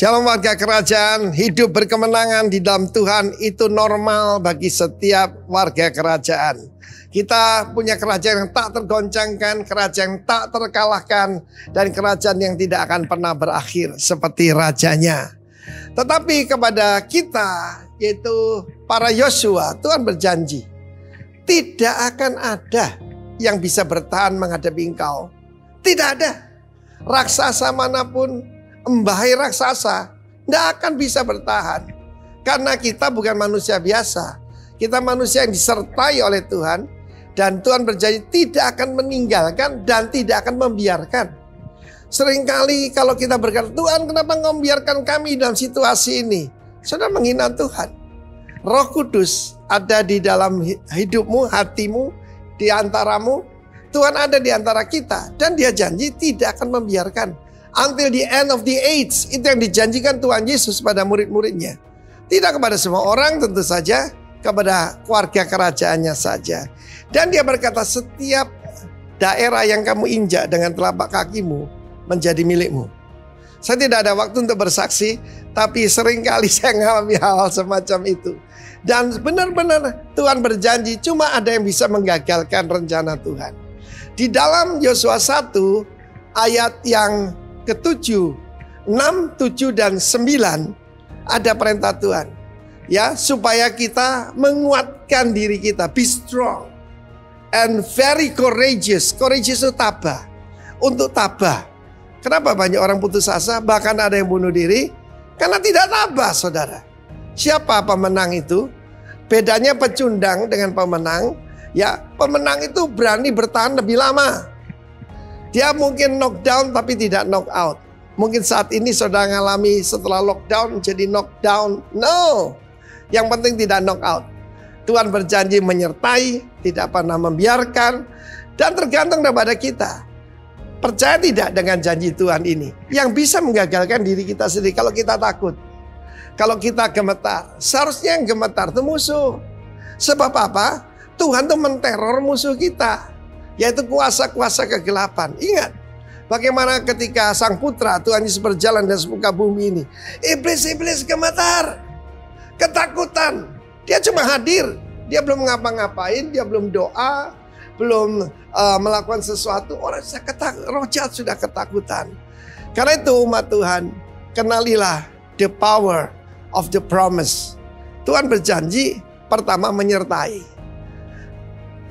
Shalom warga kerajaan, hidup berkemenangan di dalam Tuhan itu normal bagi setiap warga kerajaan. Kita punya kerajaan yang tak tergoncangkan, kerajaan yang tak terkalahkan, dan kerajaan yang tidak akan pernah berakhir seperti rajanya. Tetapi kepada kita, yaitu para Yosua, Tuhan berjanji, tidak akan ada yang bisa bertahan menghadapi engkau. Tidak ada. Raksasa manapun, embahai raksasa, tidak akan bisa bertahan. Karena kita bukan manusia biasa. Kita manusia yang disertai oleh Tuhan. Dan Tuhan berjanji tidak akan meninggalkan dan tidak akan membiarkan. Seringkali kalau kita berkata, Tuhan kenapa engkau membiarkan kami dalam situasi ini? Saudara menghina Tuhan. Roh Kudus ada di dalam hidupmu, hatimu, di antaramu. Tuhan ada di antara kita. Dan dia janji tidak akan membiarkan. Until the end of the age. Itu yang dijanjikan Tuhan Yesus pada murid-muridnya. Tidak kepada semua orang tentu saja. Kepada keluarga kerajaannya saja. Dan dia berkata setiap daerah yang kamu injak dengan telapak kakimu menjadi milikmu. Saya tidak ada waktu untuk bersaksi. Tapi seringkali saya mengalami hal semacam itu. Dan benar-benar Tuhan berjanji cuma ada yang bisa menggagalkan rencana Tuhan. Di dalam Yosua 1 ayat yang ke-7, 6, 7, dan 9 ada perintah Tuhan. Ya, supaya kita menguatkan diri kita, be strong and very courageous. Courageous itu tabah, untuk tabah. Kenapa banyak orang putus asa, bahkan ada yang bunuh diri? Karena tidak tabah, saudara. Siapa pemenang itu? Bedanya pecundang dengan pemenang. Ya, pemenang itu berani bertahan lebih lama. Dia mungkin knockdown tapi tidak knock out. Mungkin saat ini saudara mengalami setelah lockdown jadi knockdown. No. Yang penting tidak knock out. Tuhan berjanji menyertai, tidak pernah membiarkan. Dan tergantung kepada kita. Percaya tidak dengan janji Tuhan ini? Yang bisa menggagalkan diri kita sendiri kalau kita takut. Kalau kita gemetar. Seharusnya yang gemetar itu musuh. Sebab apa? Tuhan tuh menteror musuh kita. Yaitu kuasa-kuasa kegelapan. Ingat. Bagaimana ketika sang putra Tuhan Yesus berjalan di muka bumi ini. Iblis-iblis gemetar. Ketakutan. Dia cuma hadir. Dia belum ngapa-ngapain. Dia belum doa. Belum melakukan sesuatu. Orang sudah ketakutan. Roh jahat sudah ketakutan. Karena itu umat Tuhan. Kenalilah the power of the promise. Tuhan berjanji. Pertama menyertai.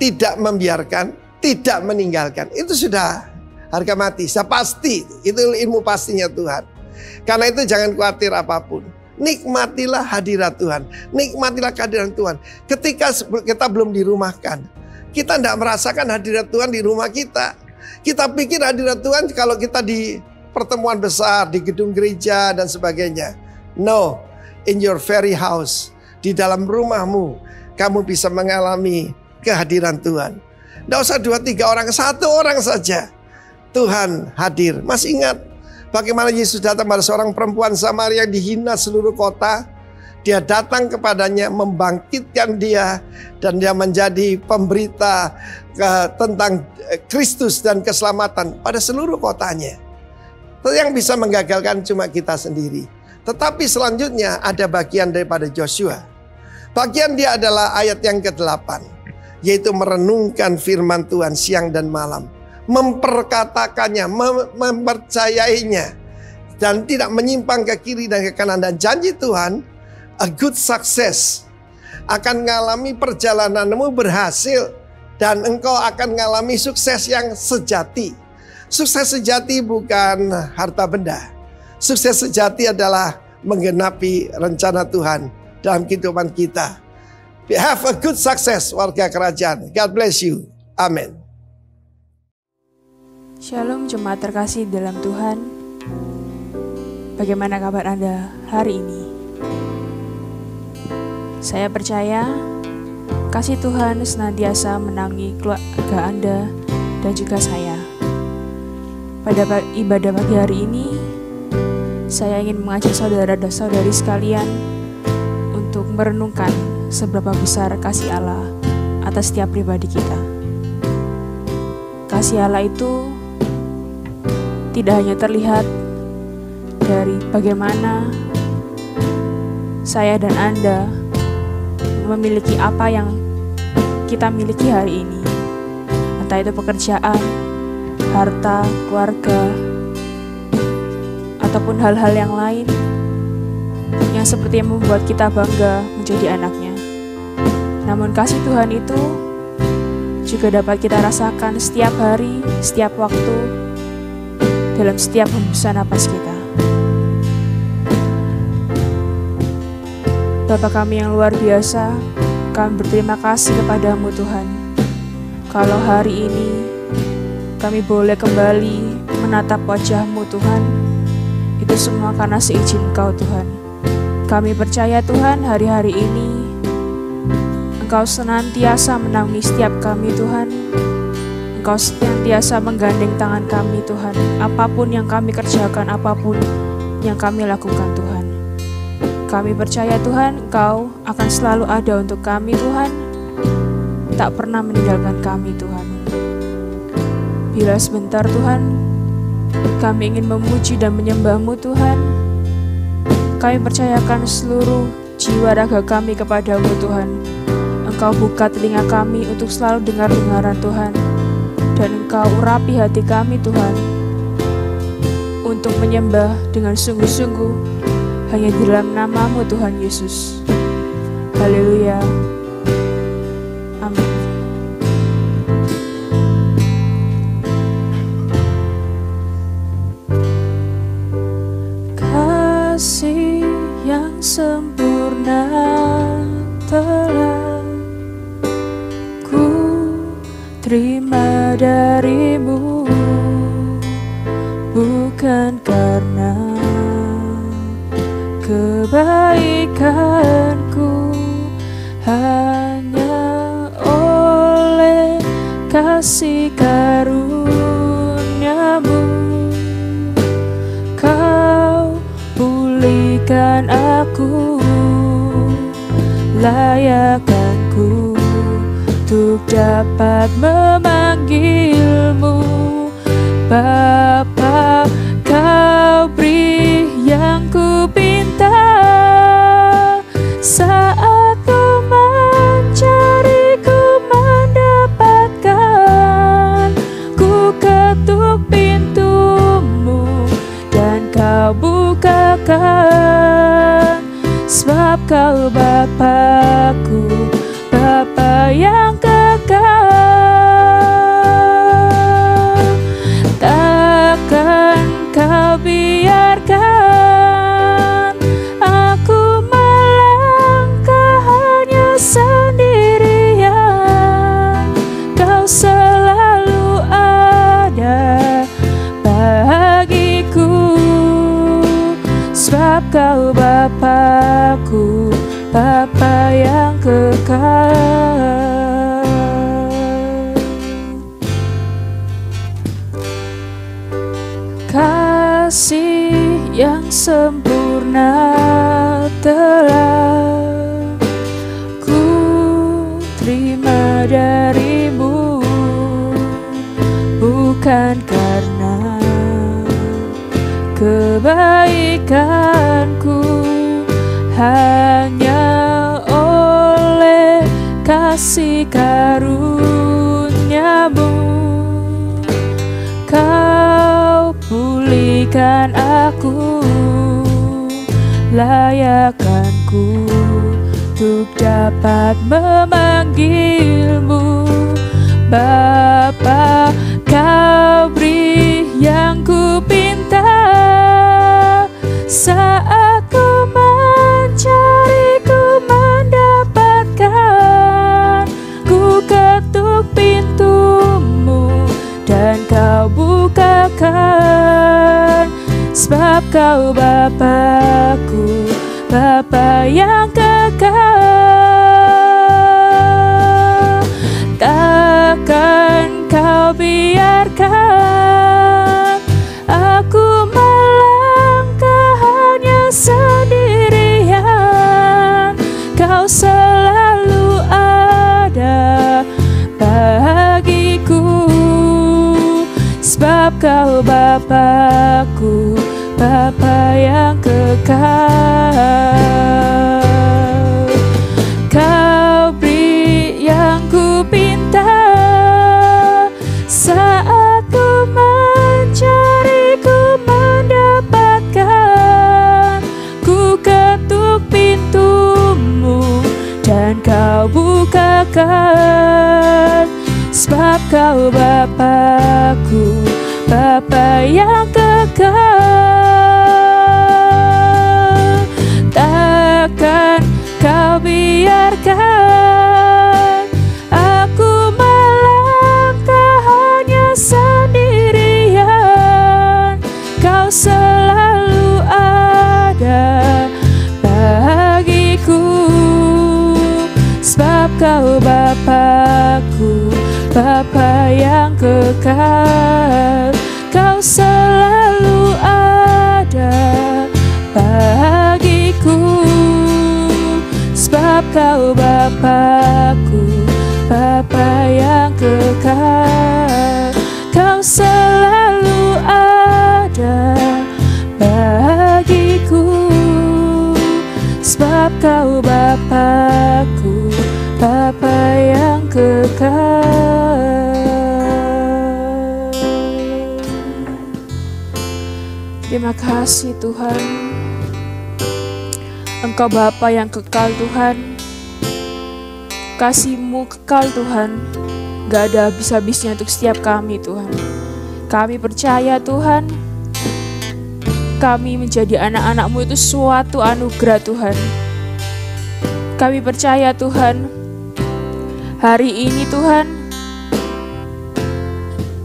Tidak membiarkan. Tidak meninggalkan. Itu sudah harga mati. Sudah pasti. Itu ilmu pastinya Tuhan. Karena itu jangan khawatir apapun. Nikmatilah hadirat Tuhan. Nikmatilah kehadiran Tuhan. Ketika kita belum dirumahkan. Kita tidak merasakan hadirat Tuhan di rumah kita. Kita pikir hadirat Tuhan kalau kita di pertemuan besar. Di gedung gereja dan sebagainya. No. In your very house. Di dalam rumahmu. Kamu bisa mengalami kehadiran Tuhan. Tidak usah 2-3 orang. 1 orang saja. Tuhan hadir. Masih ingat. Bagaimana Yesus datang pada seorang perempuan Samaria yang dihina seluruh kota. Dia datang kepadanya, membangkitkan dia. Dan dia menjadi pemberita tentang Kristus dan keselamatan pada seluruh kotanya. Yang bisa menggagalkan cuma kita sendiri. Tetapi selanjutnya ada bagian daripada Joshua. Bagian dia adalah ayat yang ke-8. Yaitu merenungkan firman Tuhan siang dan malam. Memperkatakannya, mempercayainya, dan tidak menyimpang ke kiri dan ke kanan. Dan janji Tuhan, a good success, akan mengalami perjalananmu berhasil, dan engkau akan mengalami sukses yang sejati. Sukses sejati bukan harta benda. Sukses sejati adalah menggenapi rencana Tuhan dalam kehidupan kita. Have a good success warga kerajaan. God bless you. Amin. Shalom jemaat terkasih dalam Tuhan. Bagaimana kabar Anda hari ini? Saya percaya kasih Tuhan senantiasa menanggi keluarga Anda dan juga saya. Pada ibadah pagi hari ini, saya ingin mengajak saudara dan saudari sekalian untuk merenungkan seberapa besar kasih Allah atas setiap pribadi kita. Kasih Allah itu tidak hanya terlihat menyadari bagaimana saya dan Anda memiliki apa yang kita miliki hari ini, entah itu pekerjaan, harta, keluarga, ataupun hal-hal yang lain yang sepertinya membuat kita bangga menjadi anaknya. Namun kasih Tuhan itu juga dapat kita rasakan setiap hari, setiap waktu, dalam setiap hembusan napas kita. Bapa kami yang luar biasa, kami berterima kasih kepadamu Tuhan. Kalau hari ini kami boleh kembali menatap wajah-Mu Tuhan, itu semua karena seizin Engkau Tuhan. Kami percaya Tuhan, hari-hari ini Engkau senantiasa menaungi setiap kami Tuhan. Engkau senantiasa menggandeng tangan kami Tuhan. Apapun yang kami kerjakan, apapun yang kami lakukan Tuhan, kami percaya Tuhan, Engkau akan selalu ada untuk kami Tuhan, tak pernah meninggalkan kami Tuhan. Bila sebentar Tuhan, kami ingin memuji dan menyembah-Mu Tuhan, kami percayakan seluruh jiwa raga kami kepadamu Tuhan. Engkau buka telinga kami untuk selalu dengar-dengaran Tuhan, dan Engkau urapi hati kami Tuhan, untuk menyembah dengan sungguh-sungguh hanya di dalam nama-Mu Tuhan Yesus. Haleluya. Amin. Kasih yang sempurna telah ku terima dari-Mu, bukan karena kebaikanku, hanya oleh kasih karunia-Mu. Kau pulihkan aku, layakkanku untuk dapat memanggil-Mu Bapa. Kau beri yang ku pinta saat ku mencari, ku mendapatkan. Ku ketuk pintu-Mu dan Kau bukakan, sebab Kau Bapa-Ku, Bapa yang kekal. Takkan Kau biarkan aku melangkah hanya sendirian. Kau selalu ada bagiku, sebab Kau Bapa-Ku, Bapa yang kekal. Kasih yang sempurna telah ku terima dari-Mu, bukan karena kebaikanku, hanya oleh kasih karunia-Mu. Kau pulihkan aku, layakkanku untuk dapat memanggil-Mu Bapa. Kau beri yang ku pinta saat ku mencari, ku mendapatkan. Ku ketuk pintu-Mu dan Kau bukakan, sebab Kau Bapa-Ku, Bapa yang kekal. Takkan Kau biarkan aku melangkah hanya sendirian. Kau selalu ada bagiku, sebab Kau Bapa-Ku, Bapa yang kekal. Kau beri yang ku pinta, saat ku mencari ku mendapatkan. Ku ketuk pintumu dan kau bukakan, sebab kau Bapa-Ku, Bapa yang kekal. Takkan kau biarkan aku melangkah hanya sendirian. Kau selalu ada bagiku, sebab kau Bapa-Ku, Bapa yang kekal. Kau selalu ada bagiku, sebab kau Bapa-Ku, Bapa yang kekal. Kau selalu ada bagiku, sebab kau Bapa-Ku, Bapa yang kekal. Terima kasih Tuhan, Engkau Bapa yang kekal Tuhan. Kasih-Mu kekal Tuhan, gak ada habis-habisnya untuk setiap kami Tuhan. Kami percaya Tuhan, kami menjadi anak-anak-Mu itu suatu anugerah Tuhan. Kami percaya Tuhan, hari ini Tuhan,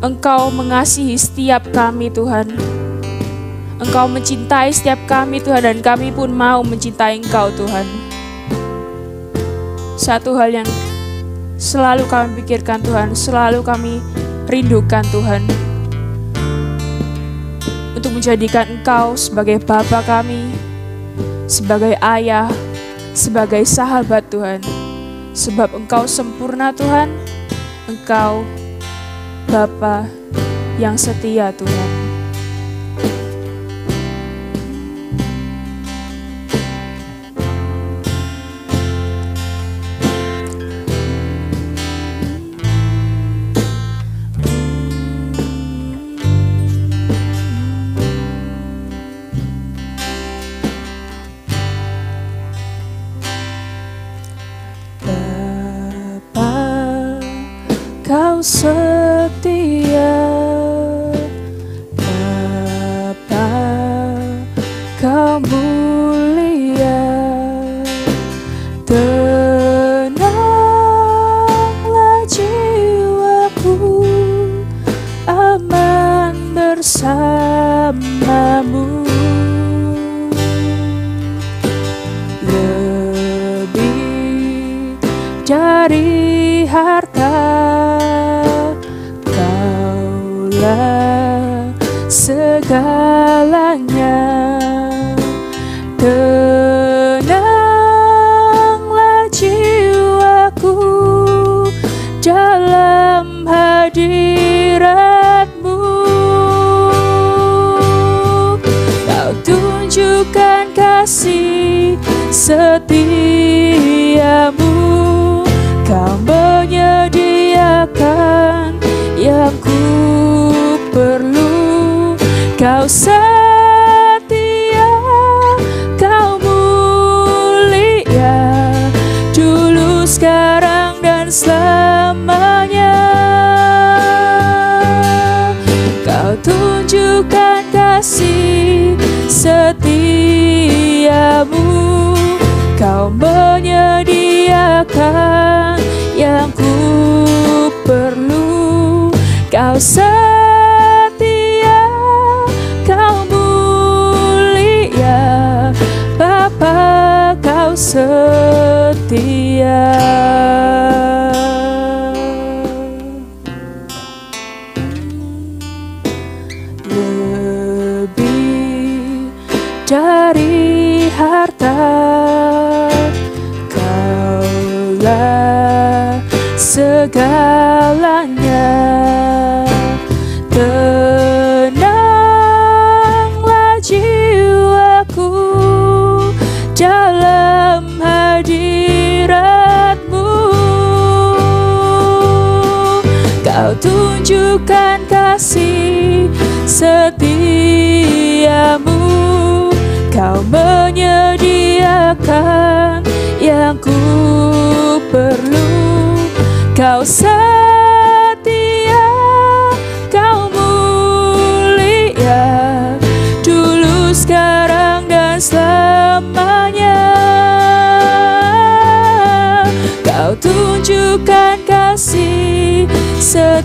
Engkau mengasihi setiap kami Tuhan. Engkau mencintai setiap kami Tuhan, dan kami pun mau mencintai Engkau Tuhan. Satu hal yang selalu kami pikirkan Tuhan, selalu kami rindukan Tuhan, untuk menjadikan Engkau sebagai Bapa kami, sebagai ayah, sebagai sahabat Tuhan. Sebab Engkau sempurna Tuhan, Engkau Bapa yang setia Tuhan. Kau setia, Bapa, Kau mulia. Tenanglah jiwaku, aman bersamamu. Lebih dari harta, Kaulah segalanya. Tenanglah jiwaku dalam hadirat-Mu. Kau tunjukkan kasih setiamu, Kau menyediakan yang ku perlu. Kau setia, Kau mulia, dulu, sekarang, dan selamanya. Kau tunjukkan kasih setiamu, Kau menyediakan yang ku perlu. Kau setia, Kau mulia, Bapa, Kau setia. Lebih dari harta, Kaulah segalanya. Tenanglah jiwaku, setiamu, Kau menyediakan yang ku perlu. Kau setia, Kau mulia, dulu, sekarang, dan selamanya. Kau tunjukkan kasih setiamu,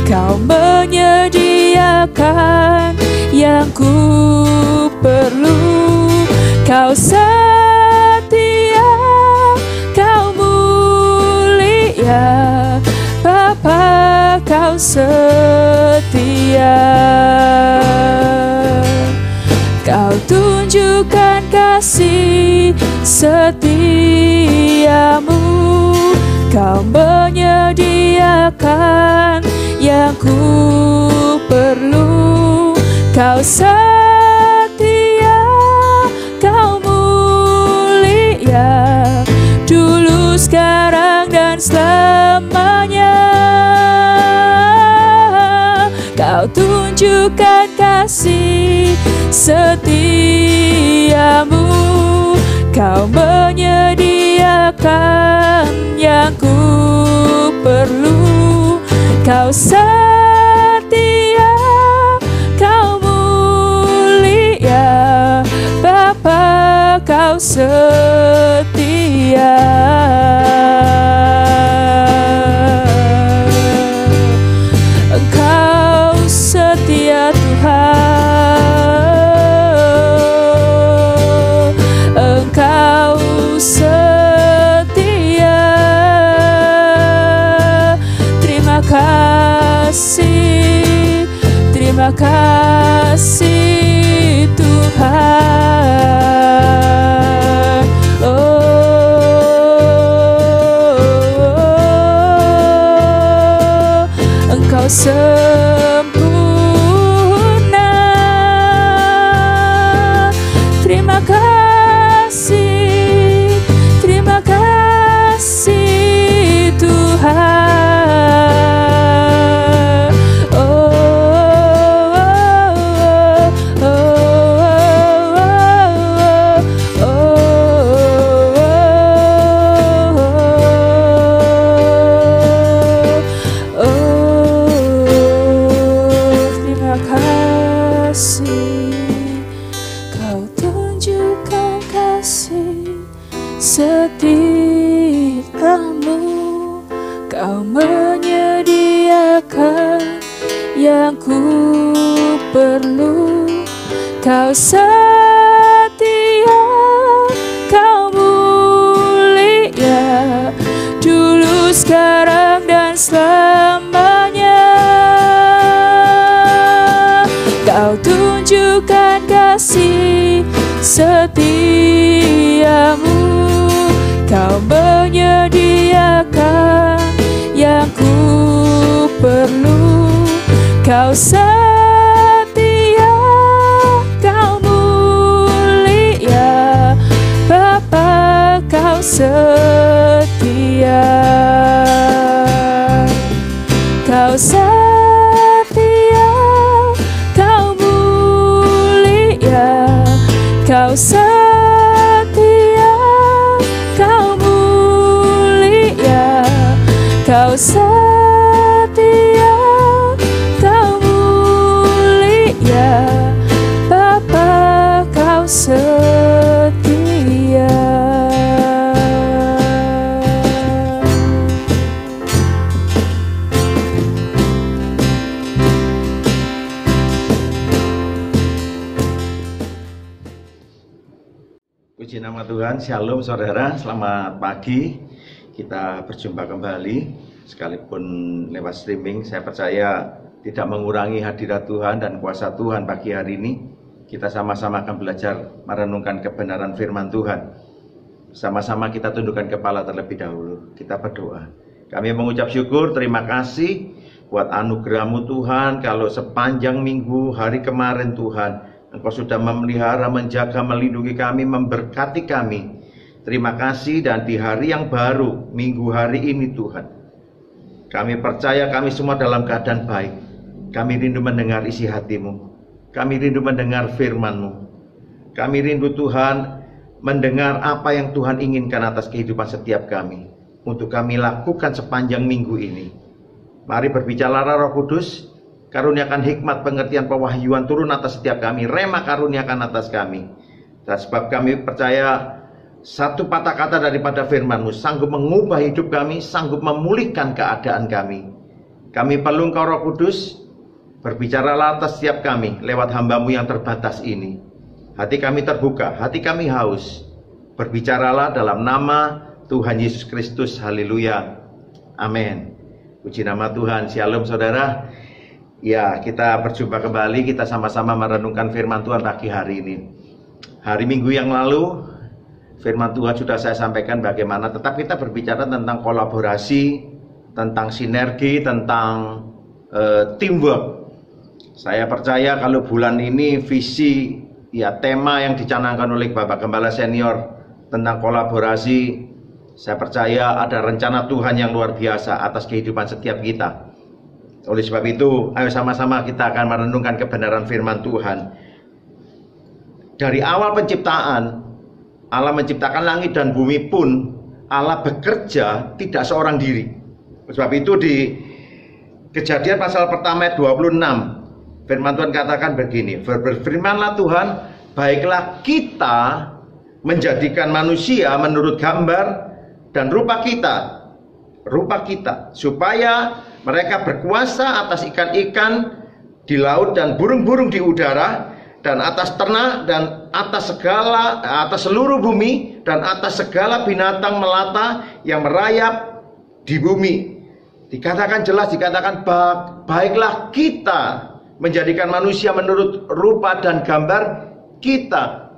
Kau menyediakan yang ku perlu. Kau setia, Kau mulia, Bapa, Kau setia. Kau tunjukkan kasih setiamu, Kau menyediakan yang ku perlu. Kau setia, Kau mulia, dulu, sekarang, dan selamanya. Kau tunjukkan kasih setiamu, Kau menyediakan yang ku perlu. Kau setia, Kau mulia, Bapa, Kau setia. Engkau setia, Tuhan. Engkau setia. Terima kasih, terima kasih, Tuhan. Engkau sempurna. Terima kasih, terima kasih, Tuhan. Terima kasih, Kau tunjukkan kasih setiamu, Kau menyediakan yang ku perlu. Kau setia, Kau mulia, dulu, sekarang, dan selamanya. Kau tunjukkan kasih setiamu, Kau menyediakan yang ku perlu. Kau setia, Kau mulia, Bapa, Kau setia. Kau setia, Kau mulia, Kau setia, Kau mulia, Kau setia, Kau mulia, Bapa, Kau setia. Puji nama Tuhan, Shalom saudara, selamat pagi. Kita berjumpa kembali, sekalipun lewat streaming. Saya percaya tidak mengurangi hadirat Tuhan dan kuasa Tuhan pagi hari ini. Kita sama-sama akan belajar merenungkan kebenaran firman Tuhan. Sama-sama kita tundukkan kepala terlebih dahulu. Kita berdoa. Kami mengucap syukur, terima kasih buat anugerah-Mu Tuhan. Kalau sepanjang minggu hari kemarin Tuhan, Engkau sudah memelihara, menjaga, melindungi kami, memberkati kami. Terima kasih, dan di hari yang baru, minggu hari ini Tuhan, Kami percaya kami semua dalam keadaan baik. Kami rindu mendengar isi hati-Mu. Kami rindu mendengar firman-Mu. Kami rindu Tuhan mendengar apa yang Tuhan inginkan atas kehidupan setiap kami. Untuk kami lakukan sepanjang minggu ini. Mari berbicara Roh Kudus. Karuniakan hikmat, pengertian, pewahyuan turun atas setiap kami. Rema karuniakan atas kami. Dan sebab kami percaya satu patah kata daripada firman-Mu sanggup mengubah hidup kami, sanggup memulihkan keadaan kami. Kami perlu Engkau Roh Kudus, berbicaralah atas setiap kami lewat hamba-Mu yang terbatas ini. Hati kami terbuka, hati kami haus. Berbicaralah dalam nama Tuhan Yesus Kristus. Haleluya. Amin. Puji nama Tuhan. Shalom saudara. Ya, kita berjumpa kembali, kita sama-sama merenungkan firman Tuhan pagi hari ini. Hari Minggu yang lalu, firman Tuhan sudah saya sampaikan bagaimana, tetap kita berbicara tentang kolaborasi, tentang sinergi, tentang teamwork. Saya percaya kalau bulan ini visi, ya tema yang dicanangkan oleh Bapak Gembala Senior tentang kolaborasi, saya percaya ada rencana Tuhan yang luar biasa atas kehidupan setiap kita. Oleh sebab itu, ayo sama-sama kita akan merenungkan kebenaran firman Tuhan. Dari awal penciptaan, Allah menciptakan langit dan bumi pun Allah bekerja tidak seorang diri. Oleh sebab itu di Kejadian pasal pertama ayat 26, firman Tuhan katakan begini, berfirmanlah Tuhan, baiklah kita menjadikan manusia menurut gambar dan rupa kita, supaya mereka berkuasa atas ikan-ikan di laut dan burung-burung di udara, dan atas ternak, dan atas seluruh bumi, dan atas segala binatang melata yang merayap di bumi. Dikatakan jelas, dikatakan baiklah kita menjadikan manusia menurut rupa dan gambar kita.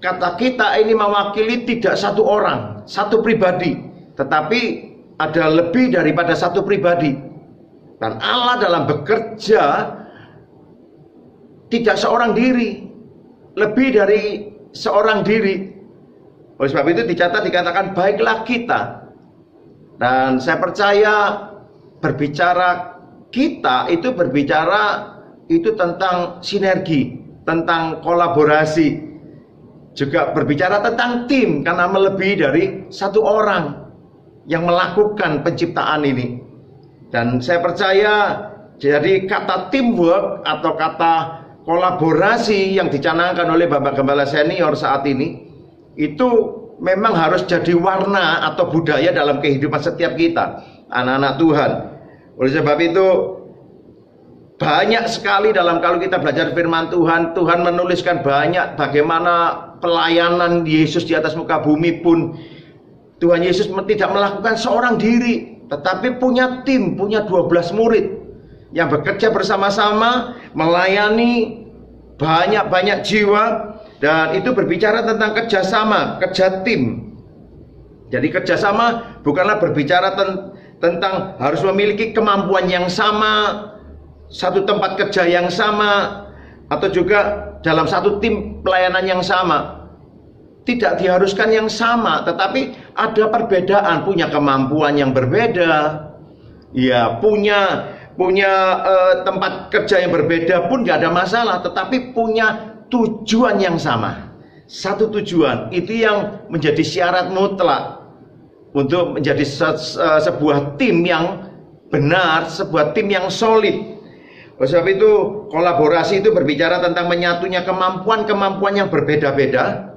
Kata kita ini mewakili tidak satu orang, satu pribadi, tetapi ada lebih daripada satu pribadi. Dan Allah dalam bekerja tidak seorang diri, lebih dari seorang diri. Oleh sebab itu dikatakan baiklah kita. Dan saya percaya berbicara kita itu berbicara itu tentang sinergi, tentang kolaborasi, juga berbicara tentang tim, karena melebihi dari satu orang yang melakukan penciptaan ini. Dan saya percaya jadi kata teamwork atau kata kolaborasi yang dicanangkan oleh Bapak Gembala Senior saat ini itu memang harus jadi warna atau budaya dalam kehidupan setiap kita, anak-anak Tuhan. Oleh sebab itu banyak sekali dalam kalau kita belajar firman Tuhan, Tuhan menuliskan banyak bagaimana pelayanan Yesus di atas muka bumi pun Tuhan Yesus tidak melakukan seorang diri, tetapi punya tim, punya 12 murid yang bekerja bersama-sama melayani banyak-banyak jiwa. Dan itu berbicara tentang kerjasama, kerja tim. Jadi kerjasama bukanlah berbicara tentang harus memiliki kemampuan yang sama, satu tempat kerja yang sama, atau juga dalam satu tim pelayanan yang sama. Tidak diharuskan yang sama, tetapi ada perbedaan, punya kemampuan yang berbeda, ya punya tempat kerja yang berbeda pun nggak ada masalah, tetapi punya tujuan yang sama, satu tujuan. Itu yang menjadi syarat mutlak untuk menjadi sebuah tim yang benar, sebuah tim yang solid. Oleh sebab itu kolaborasi itu berbicara tentang menyatunya kemampuan-kemampuan yang berbeda-beda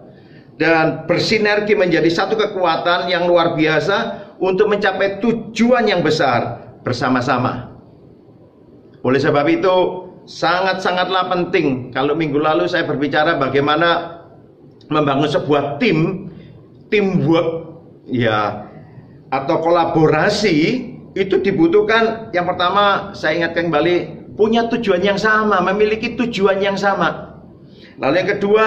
dan bersinergi menjadi satu kekuatan yang luar biasa untuk mencapai tujuan yang besar bersama-sama. Oleh sebab itu sangat-sangatlah penting. Kalau minggu lalu saya berbicara bagaimana membangun sebuah teamwork ya, atau kolaborasi, itu dibutuhkan yang pertama, saya ingatkan kembali, punya tujuan yang sama, memiliki tujuan yang sama. Lalu yang kedua,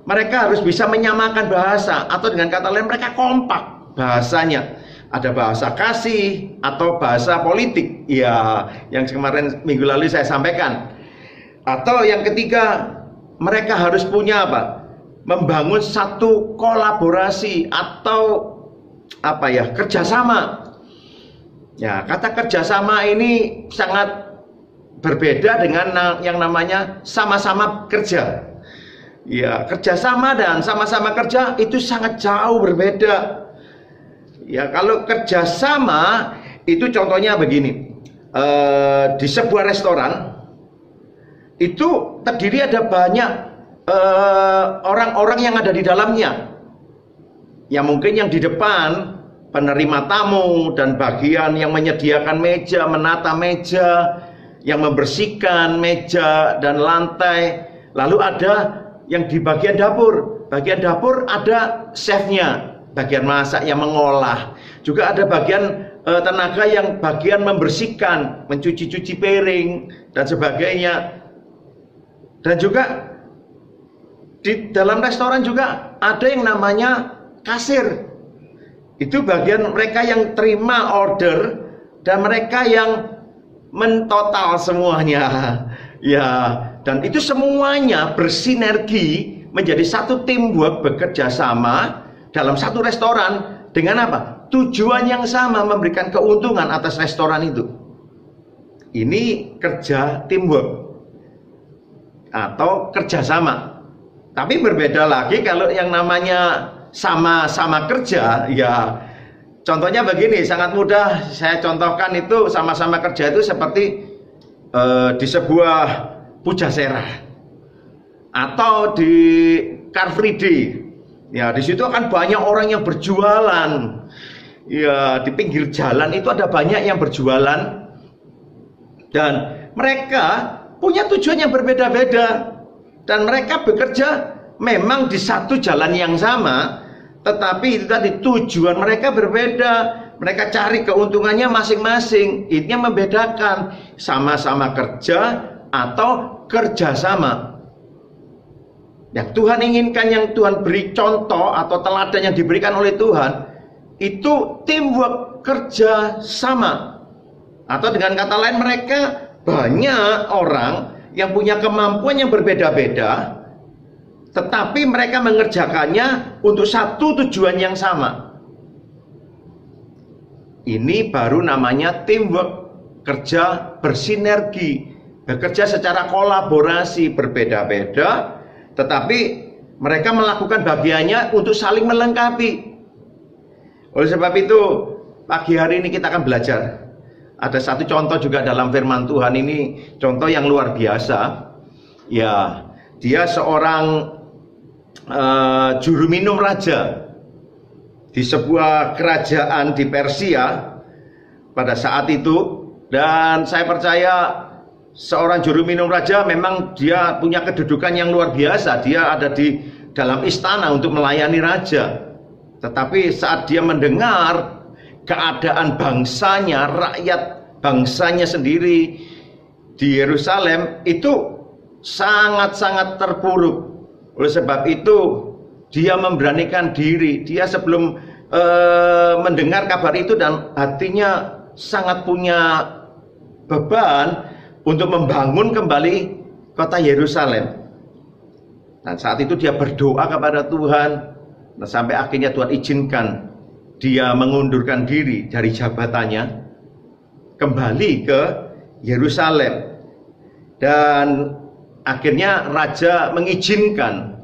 mereka harus bisa menyamakan bahasa, atau dengan kata lain mereka kompak bahasanya. Ada bahasa kasih atau bahasa politik, ya, yang kemarin minggu lalu saya sampaikan. Atau yang ketiga, mereka harus punya apa? Membangun satu kolaborasi atau apa ya, kerjasama. Ya, kata kerjasama ini sangat berbeda dengan yang namanya sama-sama kerja. Ya, kerjasama dan sama-sama kerja itu sangat jauh berbeda. Ya, kalau kerjasama itu contohnya begini, di sebuah restoran itu terdiri ada banyak orang-orang yang ada di dalamnya. Ya, mungkin yang di depan penerima tamu dan bagian yang menyediakan meja, menata meja, yang membersihkan meja dan lantai. Lalu ada yang di bagian dapur. Bagian dapur ada chefnya, bagian masak yang mengolah. Juga ada bagian tenaga yang bagian membersihkan, mencuci-cuci piring dan sebagainya. Dan juga di dalam restoran juga ada yang namanya kasir. Itu bagian mereka yang terima order dan mereka yang mentotal semuanya. Ya, dan itu semuanya bersinergi menjadi satu teamwork, bekerja sama dalam satu restoran dengan apa? Tujuan yang sama, memberikan keuntungan atas restoran itu. Ini kerja teamwork atau kerjasama. Tapi berbeda lagi kalau yang namanya sama-sama kerja. Ya, contohnya begini, sangat mudah saya contohkan. Itu sama-sama kerja itu seperti di sebuah pujasera atau di Car Free Day. Ya, di situ akan banyak orang yang berjualan. Ya, di pinggir jalan itu ada banyak yang berjualan dan mereka punya tujuan yang berbeda-beda dan mereka bekerja memang di satu jalan yang sama. Tetapi itu tadi tujuan mereka berbeda. Mereka cari keuntungannya masing-masing. Ini yang membedakan sama-sama kerja atau kerjasama. Yang Tuhan inginkan, yang Tuhan beri contoh atau teladan yang diberikan oleh Tuhan, itu teamwork, kerja sama. Atau dengan kata lain, mereka banyak orang yang punya kemampuan yang berbeda-beda, tetapi mereka mengerjakannya untuk satu tujuan yang sama. Ini baru namanya teamwork, kerja bersinergi, bekerja secara kolaborasi, berbeda-beda, tetapi mereka melakukan bagiannya untuk saling melengkapi. Oleh sebab itu, pagi hari ini kita akan belajar. Ada satu contoh juga dalam firman Tuhan ini, contoh yang luar biasa. Ya, dia seorang juru minum raja di sebuah kerajaan di Persia pada saat itu. Dan saya percaya seorang juru minum raja memang dia punya kedudukan yang luar biasa. Dia ada di dalam istana untuk melayani raja. Tetapi saat dia mendengar keadaan bangsanya, rakyat bangsanya sendiri di Yerusalem itu sangat-sangat terpuruk. Oleh sebab itu dia memberanikan diri. Dia sebelum mendengar kabar itu dan hatinya sangat punya beban untuk membangun kembali kota Yerusalem. Dan saat itu dia berdoa kepada Tuhan. Dan sampai akhirnya Tuhan izinkan dia mengundurkan diri dari jabatannya, kembali ke Yerusalem. Dan akhirnya raja mengizinkan,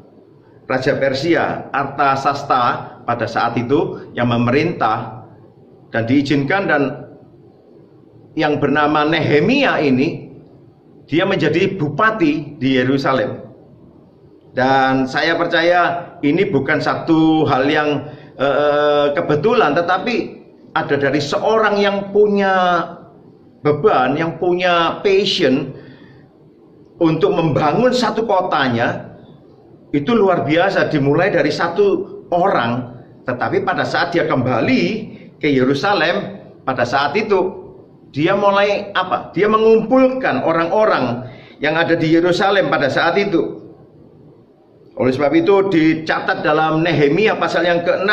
Raja Persia Artasasta pada saat itu yang memerintah, dan diizinkan, dan yang bernama Nehemia ini dia menjadi bupati di Yerusalem. Dan saya percaya ini bukan satu hal yang kebetulan, tetapi ada dari seorang yang punya beban, yang punya passion untuk membangun satu kotanya. Itu luar biasa, dimulai dari satu orang, tetapi pada saat dia kembali ke Yerusalem, pada saat itu dia mulai apa? Dia mengumpulkan orang-orang yang ada di Yerusalem pada saat itu. Oleh sebab itu dicatat dalam Nehemia pasal yang ke-6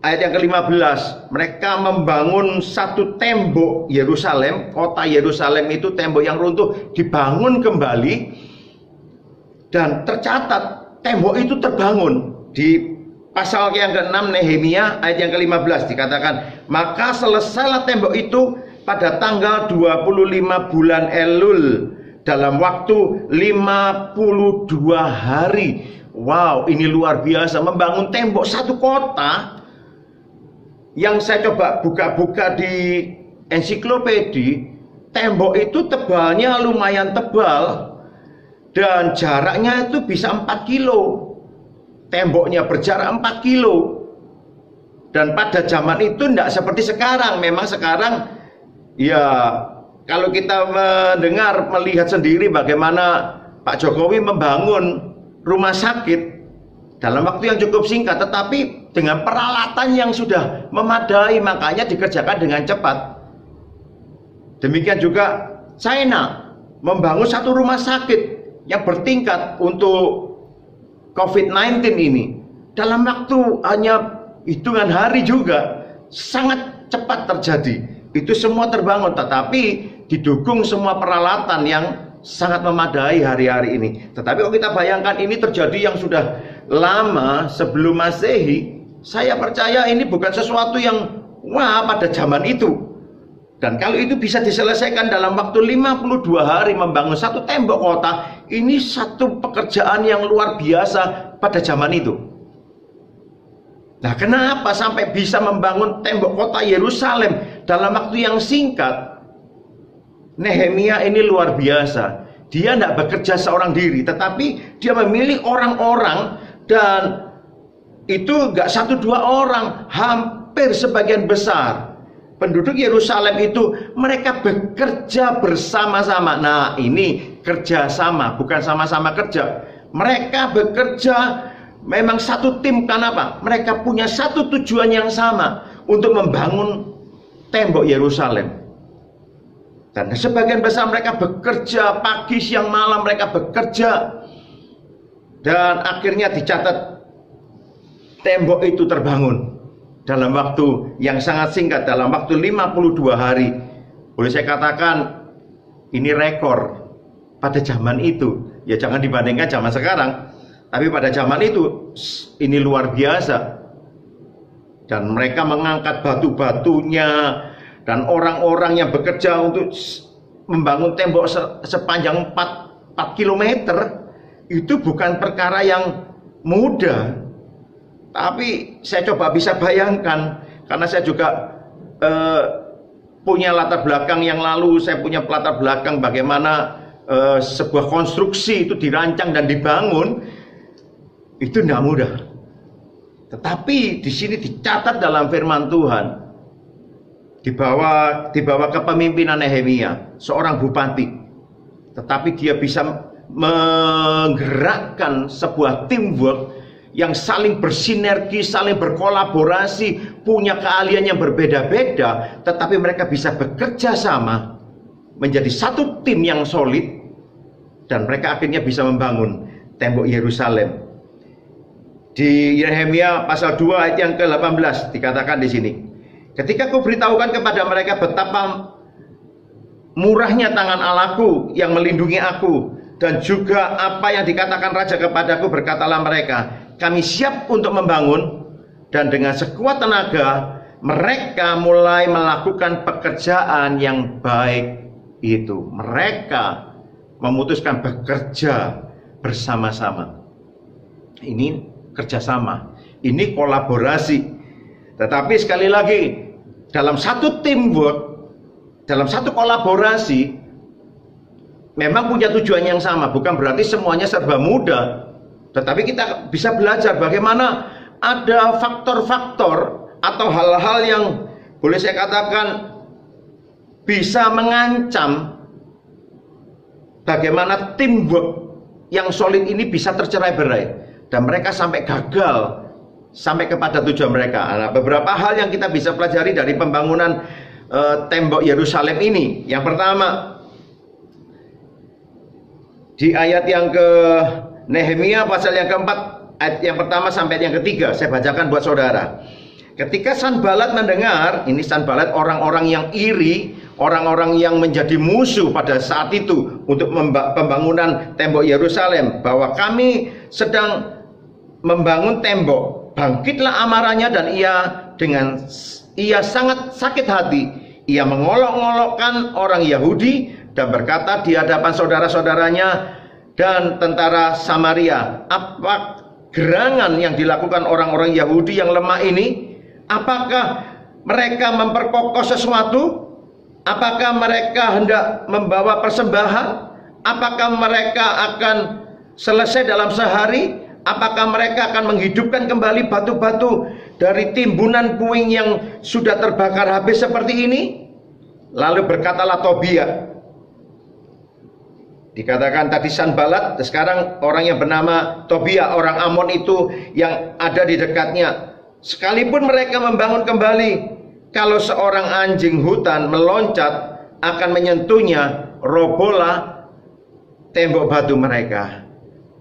ayat yang ke-15, mereka membangun satu tembok Yerusalem, kota Yerusalem itu tembok yang runtuh dibangun kembali. Dan tercatat tembok itu terbangun di pasal yang ke-6 Nehemia ayat yang ke-15 dikatakan, maka selesailah tembok itu pada tanggal 25 bulan Elul dalam waktu 52 hari. Wow, ini luar biasa, membangun tembok satu kota. Yang saya coba buka-buka di ensiklopedi, tembok itu tebalnya lumayan tebal dan jaraknya itu bisa 4 kilo. Temboknya berjarak 4 kilo. Dan pada zaman itu tidak seperti sekarang. Memang sekarang ya kalau kita melihat sendiri bagaimana Pak Jokowi membangun rumah sakit dalam waktu yang cukup singkat, tetapi dengan peralatan yang sudah memadai, makanya dikerjakan dengan cepat. Demikian juga China membangun satu rumah sakit yang bertingkat untuk COVID-19 ini dalam waktu hanya hitungan hari juga, sangat cepat terjadi. Itu semua terbangun, tetapi didukung semua peralatan yang sangat memadai hari-hari ini. Tetapi kalau kita bayangkan ini terjadi yang sudah lama sebelum Masehi, saya percaya ini bukan sesuatu yang wah pada zaman itu. Dan kalau itu bisa diselesaikan dalam waktu 52 hari membangun satu tembok kota, ini satu pekerjaan yang luar biasa pada zaman itu. Nah, kenapa sampai bisa membangun tembok kota Yerusalem dalam waktu yang singkat? Nehemia ini luar biasa. Dia tidak bekerja seorang diri, tetapi dia memilih orang-orang, dan itu nggak 1-2 orang, hampir sebagian besar penduduk Yerusalem itu mereka bekerja bersama-sama. Nah, ini kerjasama, bukan sama-sama kerja. Mereka bekerja memang satu tim. Kenapa? Mereka punya satu tujuan yang sama untuk membangun tembok Yerusalem. Dan sebagian besar mereka bekerja pagi, siang, malam mereka bekerja. Dan akhirnya dicatat tembok itu terbangun dalam waktu yang sangat singkat, dalam waktu 52 hari. Boleh saya katakan ini rekor pada zaman itu. Ya jangan dibandingkan zaman sekarang, tapi pada zaman itu ini luar biasa. Dan mereka mengangkat batu-batunya, dan orang-orang yang bekerja untuk membangun tembok sepanjang 4 km itu bukan perkara yang mudah. Tapi saya coba bisa bayangkan, karena saya juga punya latar belakang yang lalu, saya punya latar belakang bagaimana sebuah konstruksi itu dirancang dan dibangun, itu tidak mudah. Tetapi di sini dicatat dalam firman Tuhan, di bawah kepemimpinan Nehemia, seorang bupati, tetapi dia bisa menggerakkan sebuah teamwork yang saling bersinergi, saling berkolaborasi, punya keahlian yang berbeda-beda, tetapi mereka bisa bekerja sama menjadi satu tim yang solid, dan mereka akhirnya bisa membangun tembok Yerusalem. Di Nehemia pasal 2 ayat yang ke-18 dikatakan di sini, ketika kuberitahukan kepada mereka betapa murahnya tangan Allahku yang melindungi aku, dan juga apa yang dikatakan raja kepadaku, berkatalah mereka, kami siap untuk membangun. Dan dengan sekuat tenaga mereka mulai melakukan pekerjaan yang baik itu. Mereka memutuskan bekerja bersama-sama. Ini kerjasama, ini kolaborasi. Tetapi sekali lagi, dalam satu teamwork, dalam satu kolaborasi, memang punya tujuan yang sama. Bukan berarti semuanya serba mudah, tetapi kita bisa belajar bagaimana ada faktor-faktor atau hal-hal yang boleh saya katakan bisa mengancam bagaimana teamwork yang solid ini bisa tercerai-berai, dan mereka sampai gagal sampai kepada tujuan mereka. Nah, beberapa hal yang kita bisa pelajari dari pembangunan tembok Yerusalem ini. Yang pertama, di ayat yang ke Nehemia pasal yang keempat, ayat yang pertama sampai yang ketiga, saya bacakan buat saudara. Ketika Sanbalat mendengar, ini Sanbalat orang-orang yang iri, orang-orang yang menjadi musuh pada saat itu untuk pembangunan tembok Yerusalem, bahwa kami sedang membangun tembok bangkitlah amarahnya dan ia sangat sakit hati. Ia mengolok-olokkan orang Yahudi dan berkata di hadapan saudara-saudaranya dan tentara Samaria, apa gerangan yang dilakukan orang-orang Yahudi yang lemah ini? Apakah mereka memperkokoh sesuatu? Apakah mereka hendak membawa persembahan? Apakah mereka akan selesai dalam sehari? Apakah mereka akan menghidupkan kembali batu-batu dari timbunan puing yang sudah terbakar habis seperti ini? Lalu berkatalah Tobia. Dikatakan tadi Sanbalat, sekarang orang yang bernama Tobia, orang Amon itu yang ada di dekatnya. Sekalipun mereka membangun kembali, kalau seorang anjing hutan meloncat akan menyentuhnya, robohlah tembok batu mereka.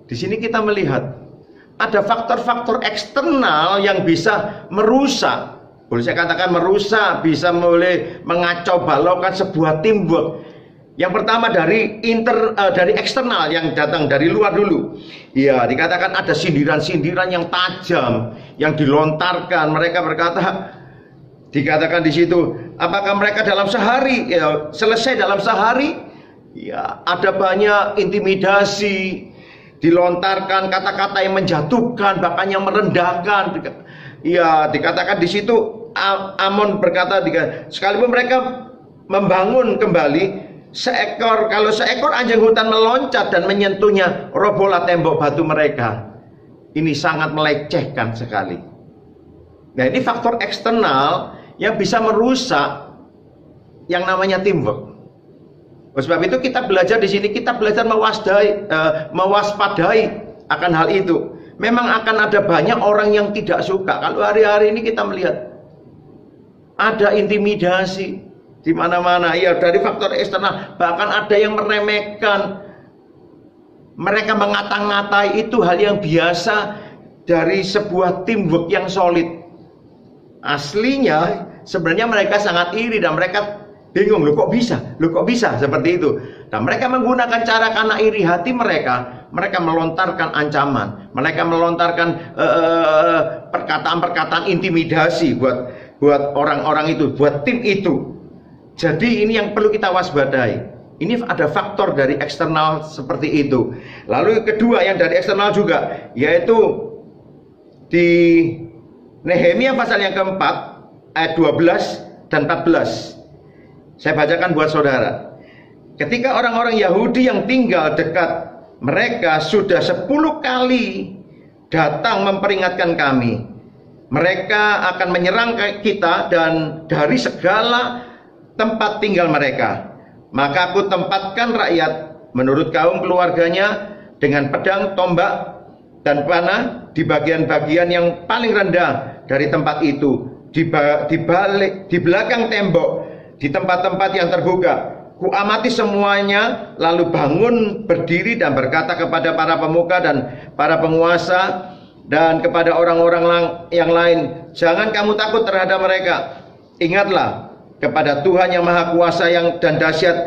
Di sini kita melihat ada faktor-faktor eksternal yang bisa merusak. Boleh saya katakan merusak, bisa boleh mengacau balaukan sebuah teamwork. Yang pertama dari eksternal yang datang dari luar dulu. Ya, dikatakan ada sindiran-sindiran yang tajam yang dilontarkan. Mereka berkata, dikatakan di situ, apakah mereka dalam sehari selesai dalam sehari? Ya, ada banyak intimidasi, dilontarkan kata-kata yang menjatuhkan, bahkan yang merendahkan. Ya, dikatakan di situ Amon berkata, sekalipun mereka membangun kembali, kalau seekor anjing hutan meloncat dan menyentuhnya, robohlah tembok batu mereka. Ini sangat melecehkan sekali. Nah, ini faktor eksternal yang bisa merusak yang namanya teamwork. Oleh sebab itu kita belajar di sini, kita belajar mewaspadai akan hal itu. Memang akan ada banyak orang yang tidak suka. Kalau hari-hari ini kita melihat ada intimidasi di mana-mana, ya, dari faktor eksternal. Bahkan ada yang meremehkan, mereka mengata-ngatai, itu hal yang biasa dari sebuah teamwork yang solid. Aslinya sebenarnya mereka sangat iri dan mereka bingung, loh kok bisa seperti itu. Dan mereka menggunakan cara karena iri hati mereka melontarkan ancaman, mereka melontarkan perkataan-perkataan intimidasi buat orang-orang itu, buat tim itu. Jadi ini yang perlu kita waspadai. Ini ada faktor dari eksternal seperti itu. Lalu kedua yang dari eksternal juga, yaitu di Nehemia pasal yang keempat ayat 12 dan 14. Saya bacakan buat saudara. Ketika orang-orang Yahudi yang tinggal dekat mereka sudah 10 kali datang memperingatkan kami, mereka akan menyerang kita dan dari segala tempat tinggal mereka. Maka aku tempatkan rakyat menurut kaum keluarganya dengan pedang, tombak, dan panah di bagian-bagian yang paling rendah dari tempat itu, di belakang tembok, di tempat-tempat yang terbuka. Kuamati semuanya, lalu bangun berdiri dan berkata kepada para pemuka dan para penguasa dan kepada orang-orang yang lain, jangan kamu takut terhadap mereka. Ingatlah kepada Tuhan yang Maha Kuasa dan dahsyat,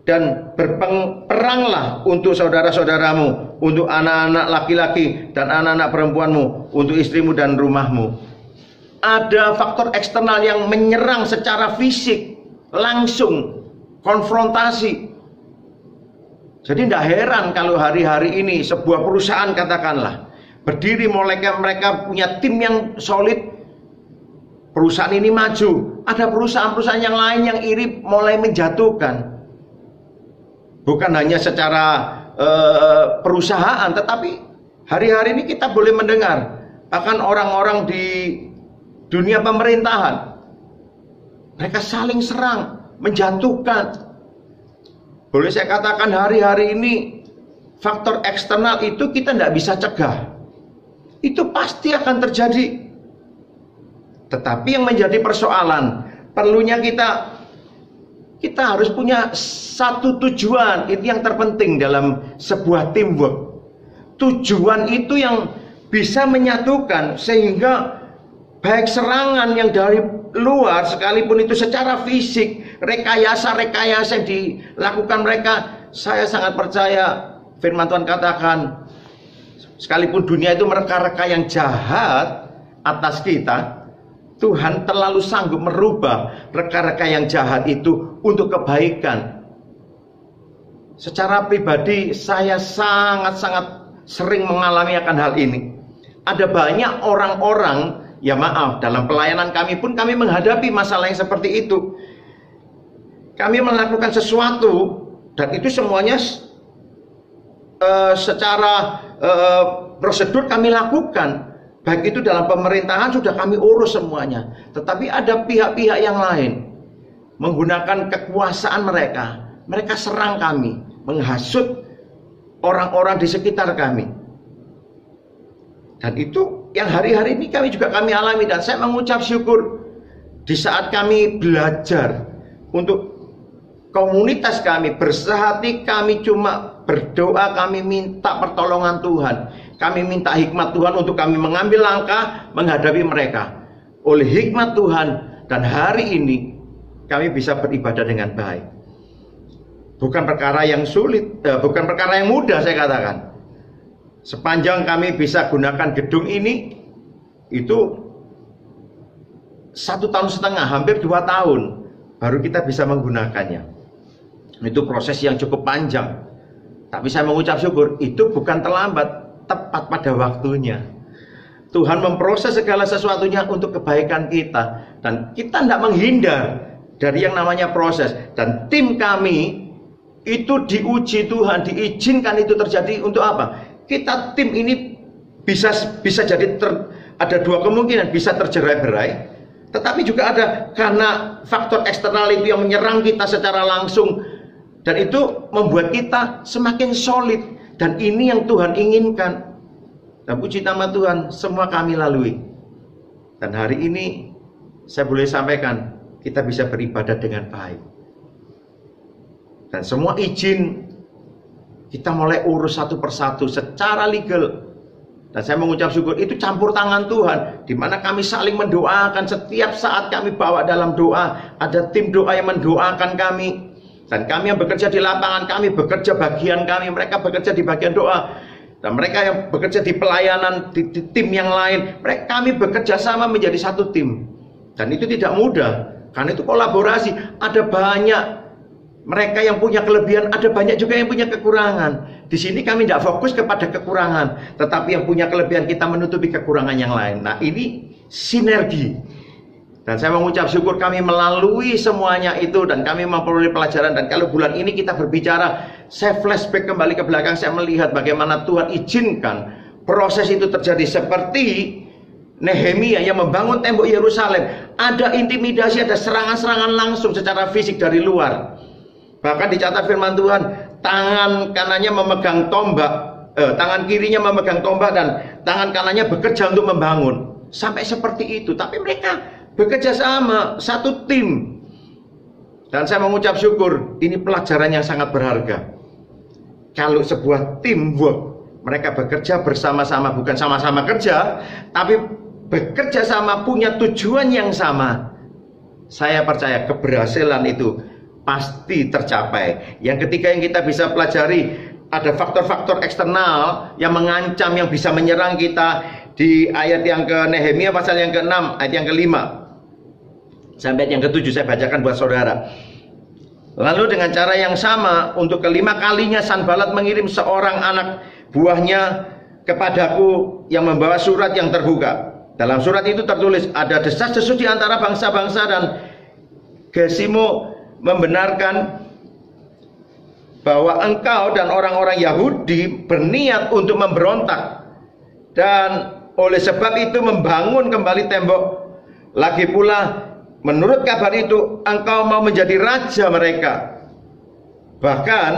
dan berperanglah untuk saudara-saudaramu, untuk anak-anak laki-laki dan anak-anak perempuanmu, untuk istrimu dan rumahmu. Ada faktor eksternal yang menyerang secara fisik, langsung konfrontasi. Jadi tidak heran kalau hari-hari ini sebuah perusahaan katakanlah berdiri, mereka punya tim yang solid, perusahaan ini maju. Ada perusahaan-perusahaan yang lain yang iri mulai menjatuhkan. Bukan hanya secara perusahaan, tetapi hari-hari ini kita boleh mendengar akan orang-orang di dunia pemerintahan. Mereka saling serang, menjatuhkan. Boleh saya katakan hari-hari ini faktor eksternal itu kita tidak bisa cegah. Itu pasti akan terjadi. Tetapi yang menjadi persoalan, perlunya kita harus punya satu tujuan. Itu yang terpenting dalam sebuah teamwork. Tujuan itu yang bisa menyatukan, sehingga baik serangan yang dari luar sekalipun itu secara fisik, rekayasa-rekayasa yang dilakukan mereka, saya sangat percaya firman Tuhan katakan Sekalipun dunia itu mereka-reka yang jahat atas kita, Tuhan terlalu sanggup merubah reka-reka yang jahat itu untuk kebaikan. Secara pribadi saya sangat-sangat sering mengalami akan hal ini. Ada banyak orang-orang, ya maaf, dalam pelayanan kami pun kami menghadapi masalah yang seperti itu. Kami melakukan sesuatu dan itu semuanya secara prosedur kami lakukan. Baik itu dalam pemerintahan sudah kami urus semuanya. Tetapi ada pihak-pihak yang lain menggunakan kekuasaan mereka. Mereka serang kami, menghasut orang-orang di sekitar kami. Dan itu yang hari-hari ini kami alami. Dan saya mengucap syukur di saat kami belajar untuk komunitas kami bersehati, kami cuma berdoa, kami minta pertolongan Tuhan. Kami minta hikmat Tuhan untuk kami mengambil langkah menghadapi mereka. Oleh hikmat Tuhan dan hari ini kami bisa beribadah dengan baik. Bukan perkara yang sulit, bukan perkara yang mudah saya katakan. Sepanjang kami bisa gunakan gedung ini, itu 1,5 tahun, hampir 2 tahun, baru kita bisa menggunakannya. Itu proses yang cukup panjang. Tapi saya mengucap syukur, itu bukan terlambat, tepat pada waktunya. Tuhan memproses segala sesuatunya untuk kebaikan kita. Dan kita tidak menghindar dari yang namanya proses. Dan tim kami itu diuji Tuhan, diizinkan itu terjadi untuk apa? Kita tim ini bisa jadi ada 2 kemungkinan, bisa tercerai-berai. Tetapi juga ada karena faktor eksternal itu yang menyerang kita secara langsung. Dan itu membuat kita semakin solid. Dan ini yang Tuhan inginkan. Dan puji nama Tuhan, semua kami lalui. Dan hari ini saya boleh sampaikan, kita bisa beribadah dengan baik. Dan semua izin kita mulai urus satu persatu secara legal. Dan saya mengucap syukur, itu campur tangan Tuhan, di mana kami saling mendoakan. Setiap saat kami bawa dalam doa, ada tim doa yang mendoakan kami. Dan kami yang bekerja di lapangan, kami bekerja bagian kami, mereka bekerja di bagian doa. Dan mereka yang bekerja di pelayanan, di tim yang lain, kami bekerja sama menjadi satu tim. Dan itu tidak mudah, karena itu kolaborasi. Ada banyak mereka yang punya kelebihan, ada banyak juga yang punya kekurangan. Di sini kami tidak fokus kepada kekurangan, tetapi yang punya kelebihan kita menutupi kekurangan yang lain. Nah, ini sinergi. Dan saya mengucap syukur kami melalui semuanya itu dan kami memperoleh pelajaran. Dan kalau bulan ini kita berbicara, saya flashback kembali ke belakang, saya melihat bagaimana Tuhan izinkan proses itu terjadi. Seperti Nehemia yang membangun tembok Yerusalem, ada intimidasi, ada serangan-serangan langsung secara fisik dari luar. Bahkan dicatat firman Tuhan, tangan kanannya memegang tombak, tangan kirinya memegang tombak dan tangan kanannya bekerja untuk membangun. Sampai seperti itu, tapi mereka bekerja sama, satu tim. Dan saya mengucap syukur, ini pelajaran yang sangat berharga. Kalau sebuah teamwork, mereka bekerja bersama-sama, bukan sama-sama kerja, tapi bekerja sama, punya tujuan yang sama. Saya percaya keberhasilan itu pasti tercapai. Yang ketiga yang kita bisa pelajari, ada faktor-faktor eksternal yang mengancam, yang bisa menyerang kita. Di ayat yang ke Nehemia pasal yang ke-6, ayat yang ke-5 sampai yang ke-7 saya bacakan buat saudara. Lalu dengan cara yang sama, untuk kelima kalinya Sanbalat mengirim seorang anak buahnya kepadaku yang membawa surat yang terbuka. Dalam surat itu tertulis, ada desas-desus di antara bangsa-bangsa dan Gesimo membenarkan bahwa engkau dan orang-orang Yahudi berniat untuk memberontak. Dan oleh sebab itu membangun kembali tembok. Lagi pula menurut kabar itu engkau mau menjadi raja mereka. Bahkan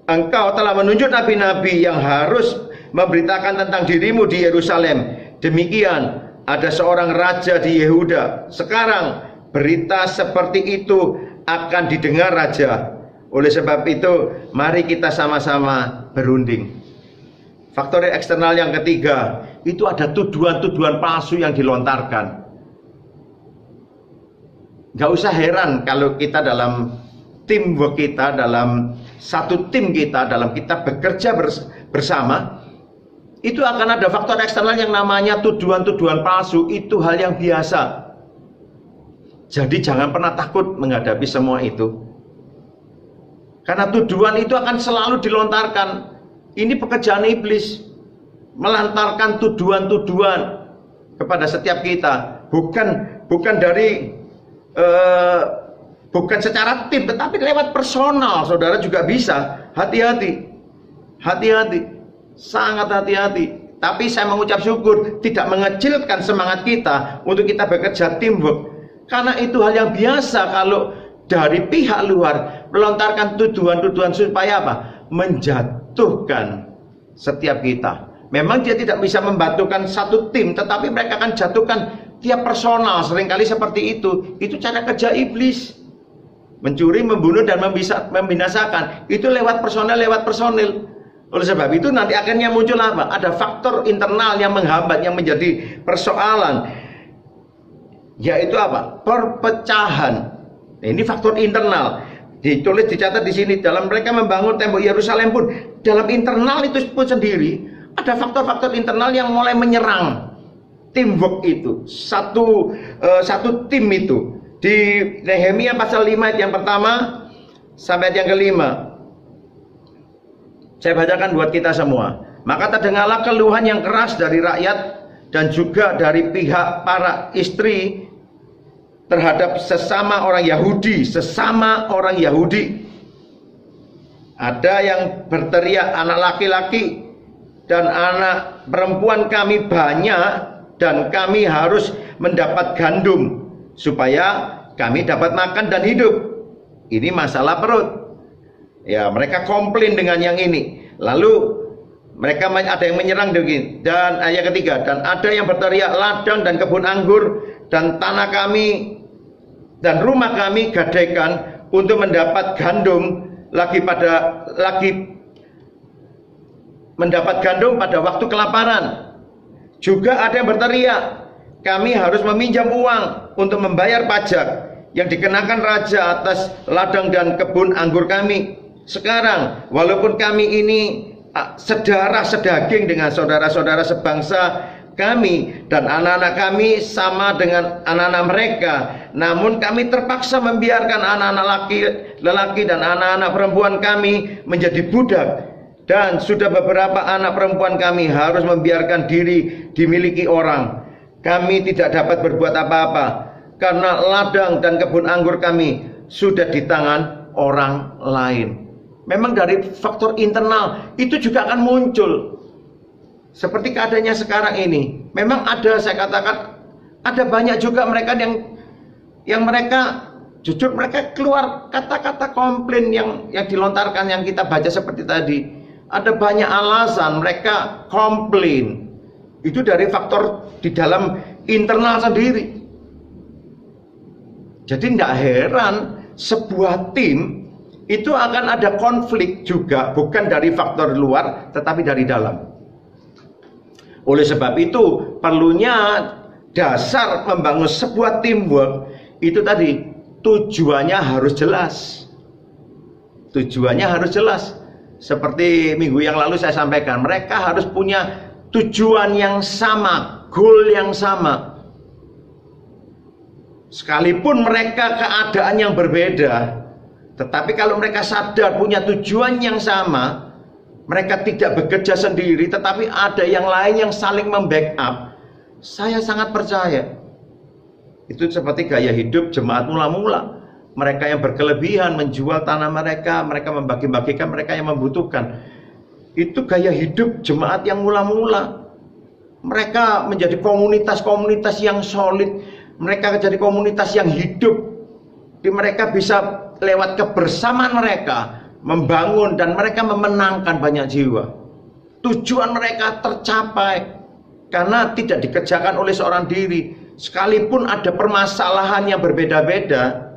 engkau telah menunjuk nabi-nabi yang harus memberitakan tentang dirimu di Yerusalem. Demikian ada seorang raja di Yehuda. Sekarang berita seperti itu akan didengar raja. Oleh sebab itu mari kita sama-sama berunding. Faktor eksternal yang ketiga, itu ada tuduhan-tuduhan palsu yang dilontarkan. Gak usah heran kalau kita dalam teamwork kita, dalam satu tim kita, dalam kita bekerja bersama, itu akan ada faktor eksternal yang namanya tuduhan-tuduhan palsu. Itu hal yang biasa. Jadi jangan pernah takut menghadapi semua itu. Karena tuduhan itu akan selalu dilontarkan. Ini pekerjaan iblis, melantarkan tuduhan-tuduhan kepada setiap kita. Bukan dari bukan secara tim, tetapi lewat personal. Saudara juga bisa. Hati-hati, hati-hati. Sangat hati-hati. Tapi saya mengucap syukur tidak mengecilkan semangat kita untuk kita bekerja teamwork. Karena itu hal yang biasa kalau dari pihak luar melontarkan tuduhan-tuduhan supaya apa? Menjatuhkan setiap kita. Memang dia tidak bisa membantukan satu tim, tetapi mereka akan jatuhkan tiap personal. Seringkali seperti itu. Itu cara kerja iblis. Mencuri, membunuh, dan membinasakan. Itu lewat personel. Oleh sebab itu nanti akhirnya muncul apa? Ada faktor internal yang menghambat, yang menjadi persoalan. Yaitu apa? Perpecahan. Nah, ini faktor internal. Ditulis, dicatat di sini. Dalam mereka membangun tembok Yerusalem pun, dalam internal itu pun sendiri, ada faktor-faktor internal yang mulai menyerang teamwork itu. Satu tim itu. Di Nehemia pasal 5 ayat yang pertama sampai ayat yang kelima. Saya bacakan buat kita semua. Maka terdengarlah keluhan yang keras dari rakyat dan juga dari pihak para istri terhadap sesama orang Yahudi. Ada yang berteriak, anak laki-laki dan anak perempuan kami banyak dan kami harus mendapat gandum supaya kami dapat makan dan hidup. Ini masalah perut. Ya, mereka komplain dengan yang ini. Lalu mereka ada yang menyerang begini. Dan ayat ketiga, dan ada yang berteriak, ladang dan kebun anggur dan tanah kami dan rumah kami gadaikan untuk mendapat gandum mendapat gandum pada waktu kelaparan. Juga ada yang berteriak, kami harus meminjam uang untuk membayar pajak yang dikenakan raja atas ladang dan kebun anggur kami. Sekarang walaupun kami ini sedarah sedaging dengan saudara-saudara sebangsa kami dan anak-anak kami sama dengan anak-anak mereka, namun kami terpaksa membiarkan anak-anak lelaki dan anak-anak perempuan kami menjadi budak, dan sudah beberapa anak perempuan kami harus membiarkan diri dimiliki orang. Kami tidak dapat berbuat apa-apa karena ladang dan kebun anggur kami sudah di tangan orang lain. Memang dari faktor internal itu juga akan muncul. Seperti keadaannya sekarang ini. Memang ada, saya katakan, ada banyak juga mereka yang mereka jujur, mereka keluar kata-kata komplain yang dilontarkan yang kita baca seperti tadi. Ada banyak alasan mereka komplain. Itu dari faktor di dalam internal sendiri. Jadi tidak heran sebuah tim itu akan ada konflik juga, bukan dari faktor luar tetapi dari dalam. Oleh sebab itu perlunya dasar membangun sebuah teamwork itu tadi, tujuannya harus jelas. Tujuannya harus jelas. Seperti minggu yang lalu saya sampaikan, mereka harus punya tujuan yang sama, goal yang sama. Sekalipun mereka keadaan yang berbeda, tetapi kalau mereka sadar punya tujuan yang sama, mereka tidak bekerja sendiri, tetapi ada yang lain yang saling membackup. Saya sangat percaya. Itu seperti gaya hidup jemaat mula-mula. Mereka yang berkelebihan menjual tanah mereka, mereka membagi-bagikan mereka yang membutuhkan. Itu gaya hidup jemaat yang mula-mula. Mereka menjadi komunitas-komunitas yang solid. Mereka menjadi komunitas yang hidup. Mereka bisa lewat kebersamaan mereka membangun dan mereka memenangkan banyak jiwa. Tujuan mereka tercapai karena tidak dikerjakan oleh seorang diri. Sekalipun ada permasalahan yang berbeda-beda,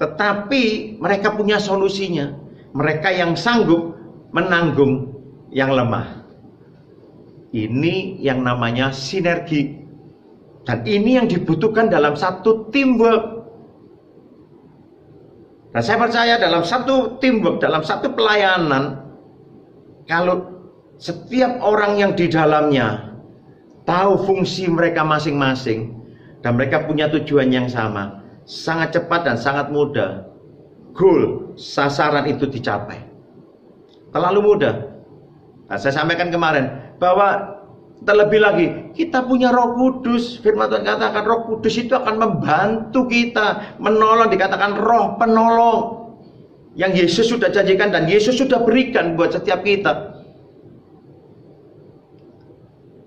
tetapi mereka punya solusinya. Mereka yang sanggup menanggung yang lemah. Ini yang namanya sinergi. Dan ini yang dibutuhkan dalam satu teamwork. Dan saya percaya dalam satu teamwork, dalam satu pelayanan, kalau setiap orang yang di dalamnya tahu fungsi mereka masing-masing dan mereka punya tujuan yang sama, sangat cepat dan sangat mudah goal, sasaran itu dicapai. Terlalu mudah. Nah, saya sampaikan kemarin bahwa terlebih lagi kita punya Roh Kudus. Firman Tuhan katakan Roh Kudus itu akan membantu kita, menolong, dikatakan Roh penolong yang Yesus sudah janjikan dan Yesus sudah berikan buat setiap kita.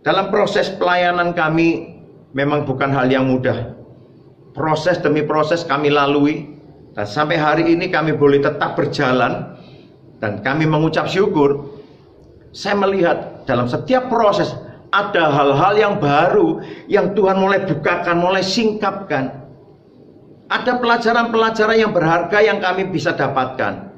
Dalam proses pelayanan kami memang bukan hal yang mudah. Proses demi proses kami lalui dan sampai hari ini kami boleh tetap berjalan dan kami mengucap syukur. Saya melihat dalam setiap proses ada hal-hal yang baru yang Tuhan mulai bukakan, mulai singkapkan. Ada pelajaran-pelajaran yang berharga yang kami bisa dapatkan.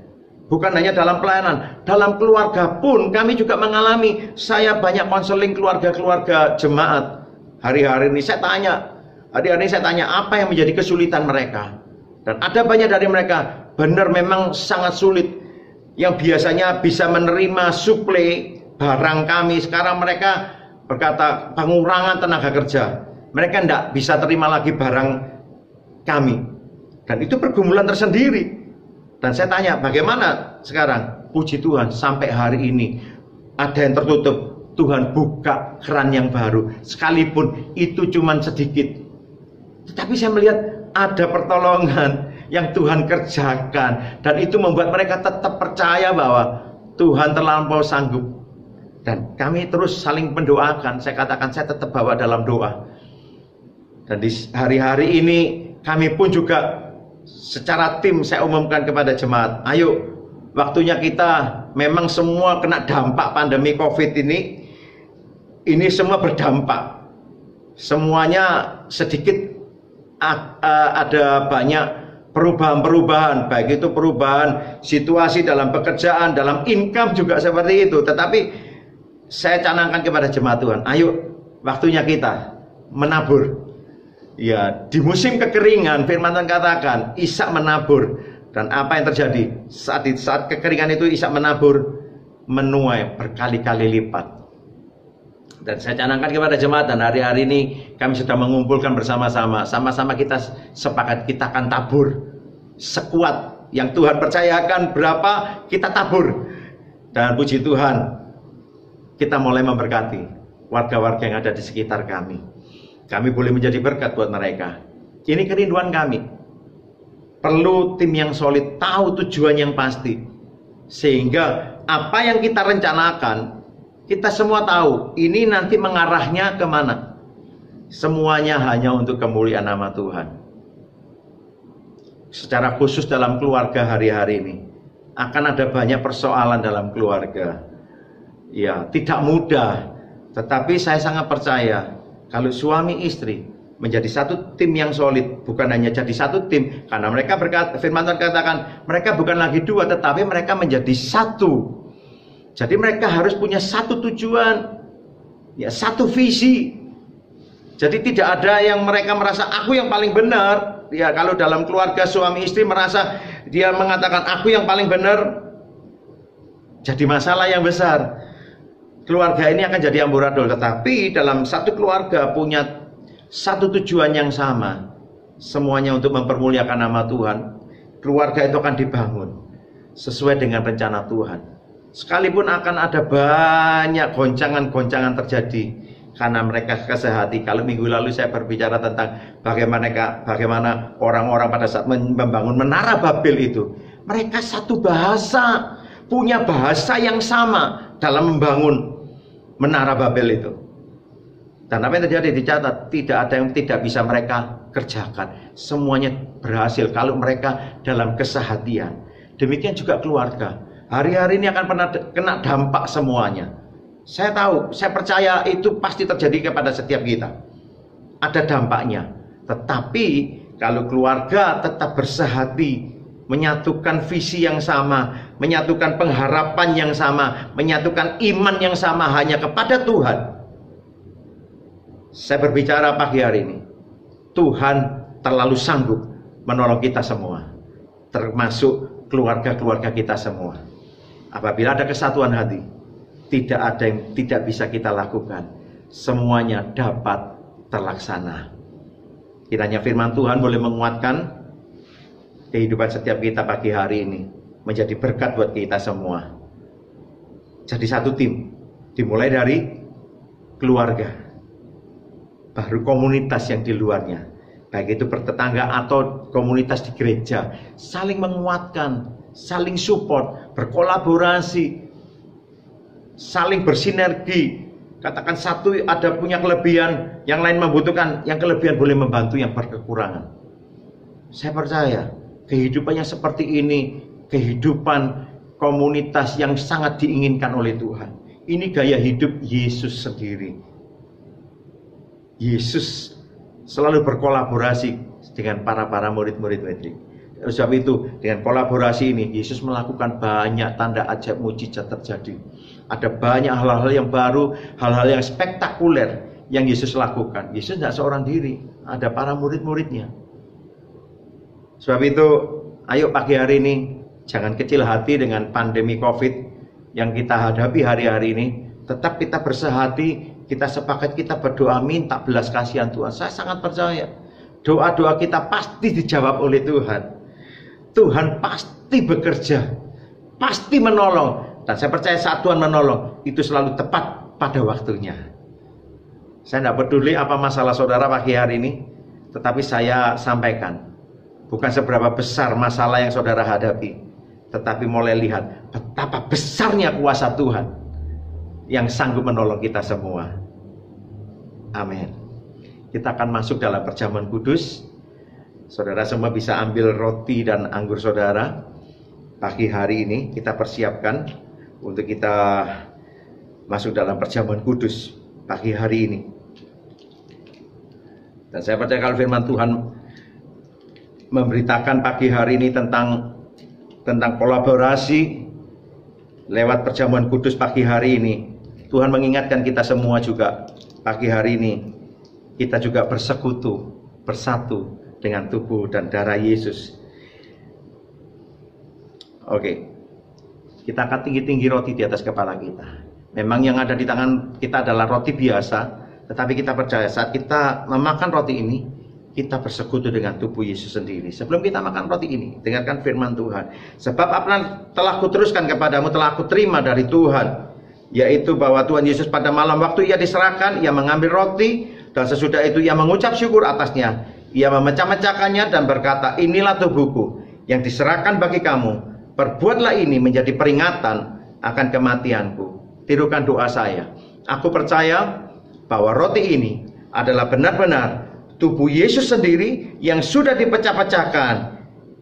Bukan hanya dalam pelayanan, dalam keluarga pun kami juga mengalami. Saya banyak konseling keluarga-keluarga jemaat. Hari-hari ini saya tanya apa yang menjadi kesulitan mereka. Dan ada banyak dari mereka benar memang sangat sulit. Yang biasanya bisa menerima suplai barang kami, sekarang mereka berkata pengurangan tenaga kerja. Mereka tidak bisa terima lagi barang kami. Dan itu pergumulan tersendiri. Dan saya tanya, bagaimana sekarang? Puji Tuhan, sampai hari ini ada yang tertutup, Tuhan buka keran yang baru. Sekalipun itu cuma sedikit. Tetapi saya melihat ada pertolongan yang Tuhan kerjakan. Dan itu membuat mereka tetap percaya bahwa Tuhan terlampau sanggup. Dan kami terus saling mendoakan. Saya katakan saya tetap bawa dalam doa. Dan di hari-hari ini kami pun juga secara tim saya umumkan kepada jemaat, ayo waktunya kita memang semua kena dampak pandemi COVID ini semua berdampak. Semuanya sedikit ada banyak perubahan-perubahan, baik itu perubahan situasi dalam pekerjaan, dalam income juga seperti itu. Tetapi saya canangkan kepada jemaat Tuhan, ayo waktunya kita menabur. Ya, di musim kekeringan firman Tuhan katakan Ishak menabur. Dan apa yang terjadi? Saat kekeringan itu Ishak menabur, menuai berkali-kali lipat. Dan saya canangkan kepada jemaat, dan hari-hari ini kami sudah mengumpulkan bersama-sama. Sama-sama kita sepakat kita akan tabur. Sekuat yang Tuhan percayakan berapa kita tabur. Dan puji Tuhan, kita mulai memberkati warga-warga yang ada di sekitar kami. Kami boleh menjadi berkat buat mereka. Ini kerinduan kami. Perlu tim yang solid, tahu tujuan yang pasti. Sehingga apa yang kita rencanakan, kita semua tahu ini nanti mengarahnya kemana. Semuanya hanya untuk kemuliaan nama Tuhan. Secara khusus dalam keluarga hari-hari ini, akan ada banyak persoalan dalam keluarga. Ya, tidak mudah. Tetapi saya sangat percaya kalau suami istri menjadi satu tim yang solid, bukan hanya jadi satu tim, karena mereka firman Tuhan katakan, mereka bukan lagi dua, tetapi mereka menjadi satu. Jadi mereka harus punya satu tujuan, ya satu visi. Jadi tidak ada yang mereka merasa aku yang paling benar. Ya, kalau dalam keluarga suami istri merasa dia mengatakan aku yang paling benar, jadi masalah yang besar. Keluarga ini akan jadi amburadul. Tetapi dalam satu keluarga punya satu tujuan yang sama, semuanya untuk mempermuliakan nama Tuhan. Keluarga itu akan dibangun sesuai dengan rencana Tuhan. Sekalipun akan ada banyak goncangan-goncangan terjadi karena mereka kesehati. Kalau minggu lalu saya berbicara tentang bagaimana orang-orang pada saat membangun menara Babel itu, mereka satu bahasa, punya bahasa yang sama dalam membangun menara Babel itu. Dan apa yang terjadi? Dicatat, tidak ada yang tidak bisa mereka kerjakan. Semuanya berhasil kalau mereka dalam kesehatian. Demikian juga keluarga. Hari-hari ini akan pernah kena dampak semuanya. Saya tahu, saya percaya itu pasti terjadi kepada setiap kita. Ada dampaknya. Tetapi kalau keluarga tetap bersehati, menyatukan visi yang sama, menyatukan pengharapan yang sama, menyatukan iman yang sama hanya kepada Tuhan. Saya berbicara pagi hari ini, Tuhan terlalu sanggup menolong kita semua, termasuk keluarga-keluarga kita semua. Apabila ada kesatuan hati, tidak ada yang tidak bisa kita lakukan. Semuanya dapat terlaksana. Kiranya firman Tuhan boleh menguatkan kehidupan setiap kita pagi hari ini, menjadi berkat buat kita semua. Jadi satu tim, dimulai dari keluarga, baru komunitas yang di luarnya, baik itu bertetangga atau komunitas di gereja, saling menguatkan, saling support, berkolaborasi, saling bersinergi. Katakan satu ada punya kelebihan, yang lain membutuhkan, yang kelebihan boleh membantu yang berkekurangan. Saya percaya kehidupannya seperti ini, kehidupan komunitas yang sangat diinginkan oleh Tuhan. Ini gaya hidup Yesus sendiri. Yesus selalu berkolaborasi dengan para murid-murid. Sebab itu dengan kolaborasi ini Yesus melakukan banyak tanda ajaib mujizat terjadi. Ada banyak hal-hal yang baru, hal-hal yang spektakuler yang Yesus lakukan. Yesus tidak seorang diri, ada para murid-muridnya. Sebab itu ayo pagi hari ini jangan kecil hati dengan pandemi COVID yang kita hadapi hari-hari ini. Tetap kita bersehati, kita sepakat, kita berdoa, minta belas kasihan Tuhan. Saya sangat percaya doa-doa kita pasti dijawab oleh Tuhan. Tuhan pasti bekerja, pasti menolong. Dan saya percaya saat Tuhan menolong, itu selalu tepat pada waktunya. Saya tidak peduli apa masalah saudara pagi hari ini, tetapi saya sampaikan, bukan seberapa besar masalah yang saudara hadapi, tetapi mulai lihat betapa besarnya kuasa Tuhan yang sanggup menolong kita semua. Amin. Kita akan masuk dalam perjamuan kudus. Saudara semua bisa ambil roti dan anggur saudara. Pagi hari ini kita persiapkan untuk kita masuk dalam perjamuan kudus pagi hari ini. Dan saya percaya kalau firman Tuhan memberitakan pagi hari ini tentang kolaborasi lewat perjamuan kudus pagi hari ini, Tuhan mengingatkan kita semua juga pagi hari ini kita juga bersekutu, bersatu dengan tubuh dan darah Yesus. Oke, kita akan tinggi-tinggi roti di atas kepala kita. Memang yang ada di tangan kita adalah roti biasa, tetapi kita percaya saat kita memakan roti ini, kita bersekutu dengan tubuh Yesus sendiri. Sebelum kita makan roti ini, dengarkan firman Tuhan. Sebab apa yang telah kuteruskan kepadamu telah aku terima dari Tuhan, yaitu bahwa Tuhan Yesus pada malam waktu ia diserahkan, ia mengambil roti, dan sesudah itu ia mengucap syukur atasnya. Ia memecah-mecahkannya dan berkata, inilah tubuhku yang diserahkan bagi kamu. Perbuatlah ini menjadi peringatan akan kematianku. Tirukan doa saya. Aku percaya bahwa roti ini adalah benar-benar tubuh Yesus sendiri yang sudah dipecah-pecahkan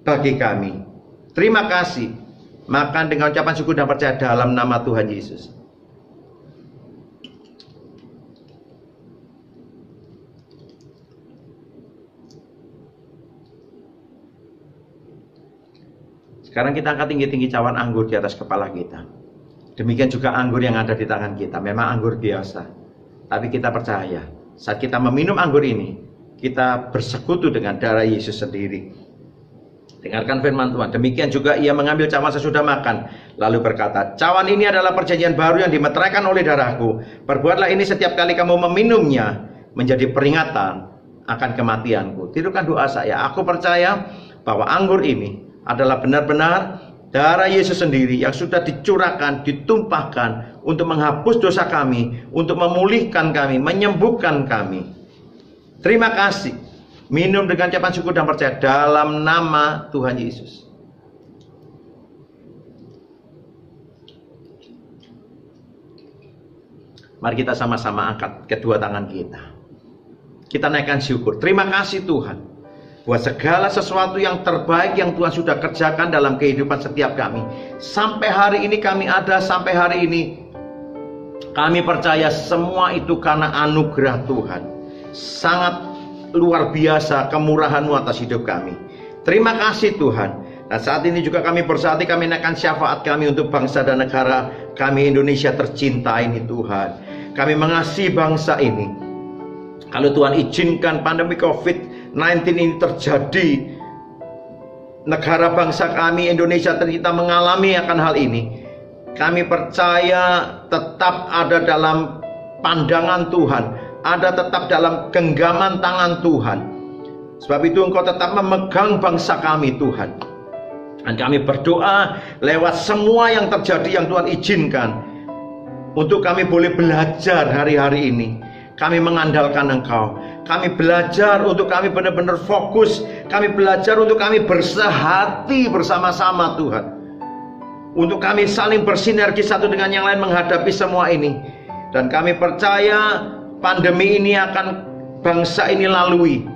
bagi kami. Terima kasih. Makan dengan ucapan syukur dan percaya dalam nama Tuhan Yesus. Sekarang kita angkat tinggi-tinggi cawan anggur di atas kepala kita. Demikian juga anggur yang ada di tangan kita. Memang anggur biasa. Tapi kita percaya, saat kita meminum anggur ini, kita bersekutu dengan darah Yesus sendiri. Dengarkan firman Tuhan. Demikian juga ia mengambil cawan sesudah makan, lalu berkata, cawan ini adalah perjanjian baru yang dimeteraikan oleh darahku. Perbuatlah ini setiap kali kamu meminumnya, menjadi peringatan akan kematianku. Tirukan doa saya. Aku percaya bahwa anggur ini adalah benar-benar darah Yesus sendiri yang sudah dicurahkan, ditumpahkan untuk menghapus dosa kami, untuk memulihkan kami, menyembuhkan kami. Terima kasih. Minum dengan ucapan syukur dan percaya dalam nama Tuhan Yesus. Mari kita sama-sama angkat kedua tangan kita. Kita naikkan syukur. Terima kasih Tuhan buat segala sesuatu yang terbaik yang Tuhan sudah kerjakan dalam kehidupan setiap kami. Sampai hari ini kami ada, sampai hari ini kami percaya semua itu karena anugerah Tuhan. Sangat luar biasa kemurahan-Mu atas hidup kami. Terima kasih Tuhan. Dan saat ini juga kami bersatu, kami naikkan syafaat kami untuk bangsa dan negara kami Indonesia tercinta ini Tuhan. Kami mengasihi bangsa ini. Kalau Tuhan izinkan pandemi COVID-19 ini terjadi, negara bangsa kami Indonesia ternyata mengalami akan hal ini, kami percaya tetap ada dalam pandangan Tuhan, ada tetap dalam genggaman tangan Tuhan. Sebab itu Engkau tetap memegang bangsa kami Tuhan. Dan kami berdoa lewat semua yang terjadi yang Tuhan izinkan, untuk kami boleh belajar hari-hari ini. Kami mengandalkan Engkau. Kami belajar untuk kami benar-benar fokus. Kami belajar untuk kami bersehati bersama-sama Tuhan. Untuk kami saling bersinergi satu dengan yang lain menghadapi semua ini. Dan kami percaya pandemi ini akan bangsa ini lalui,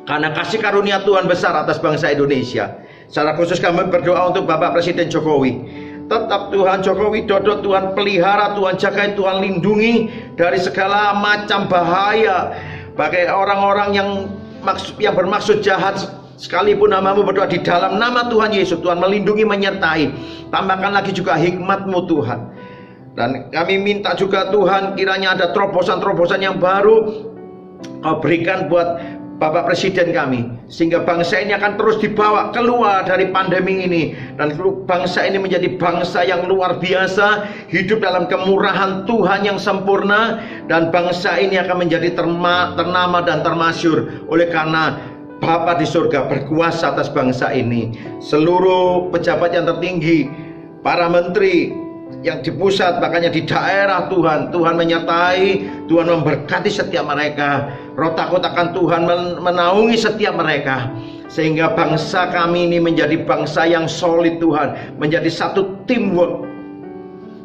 karena kasih karunia Tuhan besar atas bangsa Indonesia. Secara khusus kami berdoa untuk Bapak Presiden Jokowi. Tetap Tuhan Joko Widodo, Tuhan pelihara, Tuhan jaga, Tuhan lindungi dari segala macam bahaya. Bagi orang-orang yang bermaksud jahat, sekalipun namamu berdoa di dalam nama Tuhan Yesus, Tuhan melindungi, menyertai. Tambahkan lagi juga hikmat-Mu Tuhan. Dan kami minta juga Tuhan, kiranya ada terobosan-terobosan yang baru Kau berikan buat Bapak Presiden kami, sehingga bangsa ini akan terus dibawa keluar dari pandemi ini, dan bangsa ini menjadi bangsa yang luar biasa, hidup dalam kemurahan Tuhan yang sempurna, dan bangsa ini akan menjadi ternama dan termasyur oleh karena Bapa di surga berkuasa atas bangsa ini. Seluruh pejabat yang tertinggi, para menteri yang di pusat, makanya di daerah, Tuhan menyertai, Tuhan memberkati setiap mereka. Roh takut akan Tuhan menaungi setiap mereka, sehingga bangsa kami ini menjadi bangsa yang solid Tuhan, menjadi satu teamwork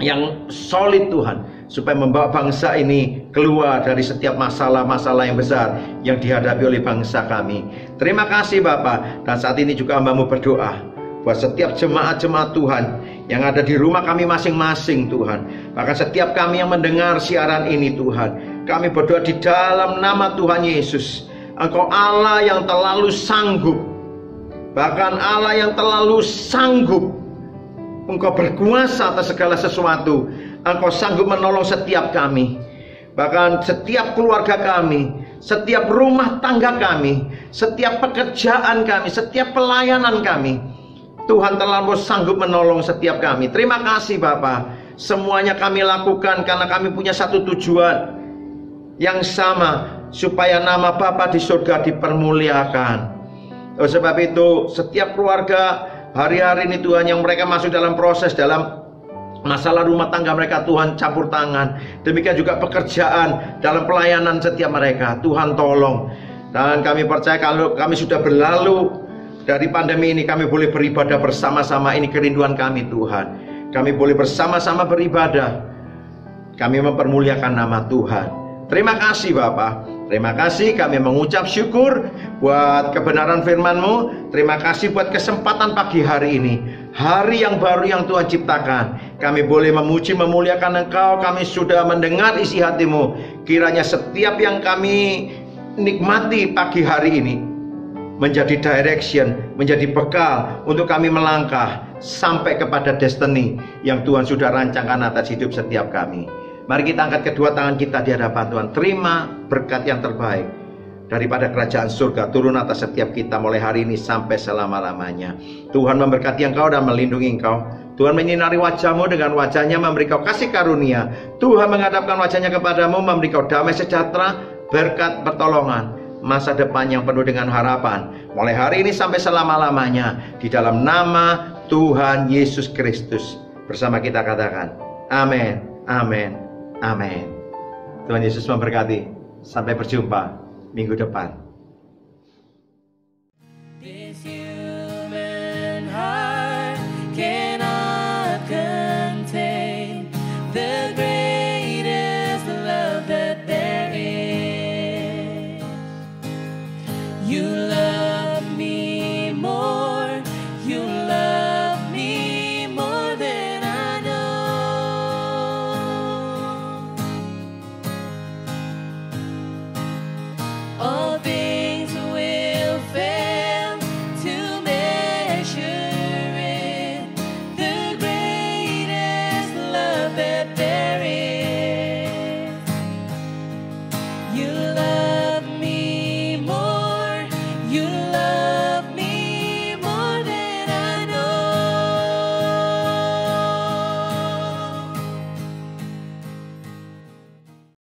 yang solid Tuhan, supaya membawa bangsa ini keluar dari setiap masalah-masalah yang besar yang dihadapi oleh bangsa kami. Terima kasih Bapak. Dan saat ini juga hamba-Mu berdoa buat setiap jemaat-jemaat Tuhan yang ada di rumah kami masing-masing Tuhan. Bahkan setiap kami yang mendengar siaran ini Tuhan, kami berdoa di dalam nama Tuhan Yesus. Engkau Allah yang terlalu sanggup, bahkan Allah yang terlalu sanggup. Engkau berkuasa atas segala sesuatu. Engkau sanggup menolong setiap kami, bahkan setiap keluarga kami, setiap rumah tangga kami, setiap pekerjaan kami, setiap pelayanan kami. Tuhan terlalu sanggup menolong setiap kami. Terima kasih Bapa. Semuanya kami lakukan karena kami punya satu tujuan yang sama, supaya nama Bapa di surga dipermuliakan. Sebab itu setiap keluarga hari-hari ini Tuhan, yang mereka masuk dalam proses, dalam masalah rumah tangga mereka, Tuhan campur tangan. Demikian juga pekerjaan, dalam pelayanan setiap mereka, Tuhan tolong. Dan kami percaya kalau kami sudah berlalu dari pandemi ini, kami boleh beribadah bersama-sama. Ini kerinduan kami Tuhan. Kami boleh bersama-sama beribadah. Kami mempermuliakan nama Tuhan. Terima kasih Bapak. Terima kasih, kami mengucap syukur buat kebenaran firman-Mu. Terima kasih buat kesempatan pagi hari ini, hari yang baru yang Tuhan ciptakan. Kami boleh memuji, memuliakan Engkau. Kami sudah mendengar isi hati-Mu. Kiranya setiap yang kami nikmati pagi hari ini menjadi direction, menjadi bekal untuk kami melangkah sampai kepada destiny yang Tuhan sudah rancangkan atas hidup setiap kami. Mari kita angkat kedua tangan kita di hadapan Tuhan. Terima berkat yang terbaik daripada kerajaan surga turun atas setiap kita mulai hari ini sampai selama-lamanya. Tuhan memberkati engkau dan melindungi engkau. Tuhan menyinari wajah-Mu dengan wajahnya, memberi kau kasih karunia. Tuhan menghadapkan wajahnya kepadamu, memberi kau damai sejahtera, berkat, pertolongan, masa depan yang penuh dengan harapan mulai hari ini sampai selama-lamanya. Di dalam nama Tuhan Yesus Kristus bersama kita katakan amin, amin, amin. Tuhan Yesus memberkati. Sampai berjumpa minggu depan. This human heart can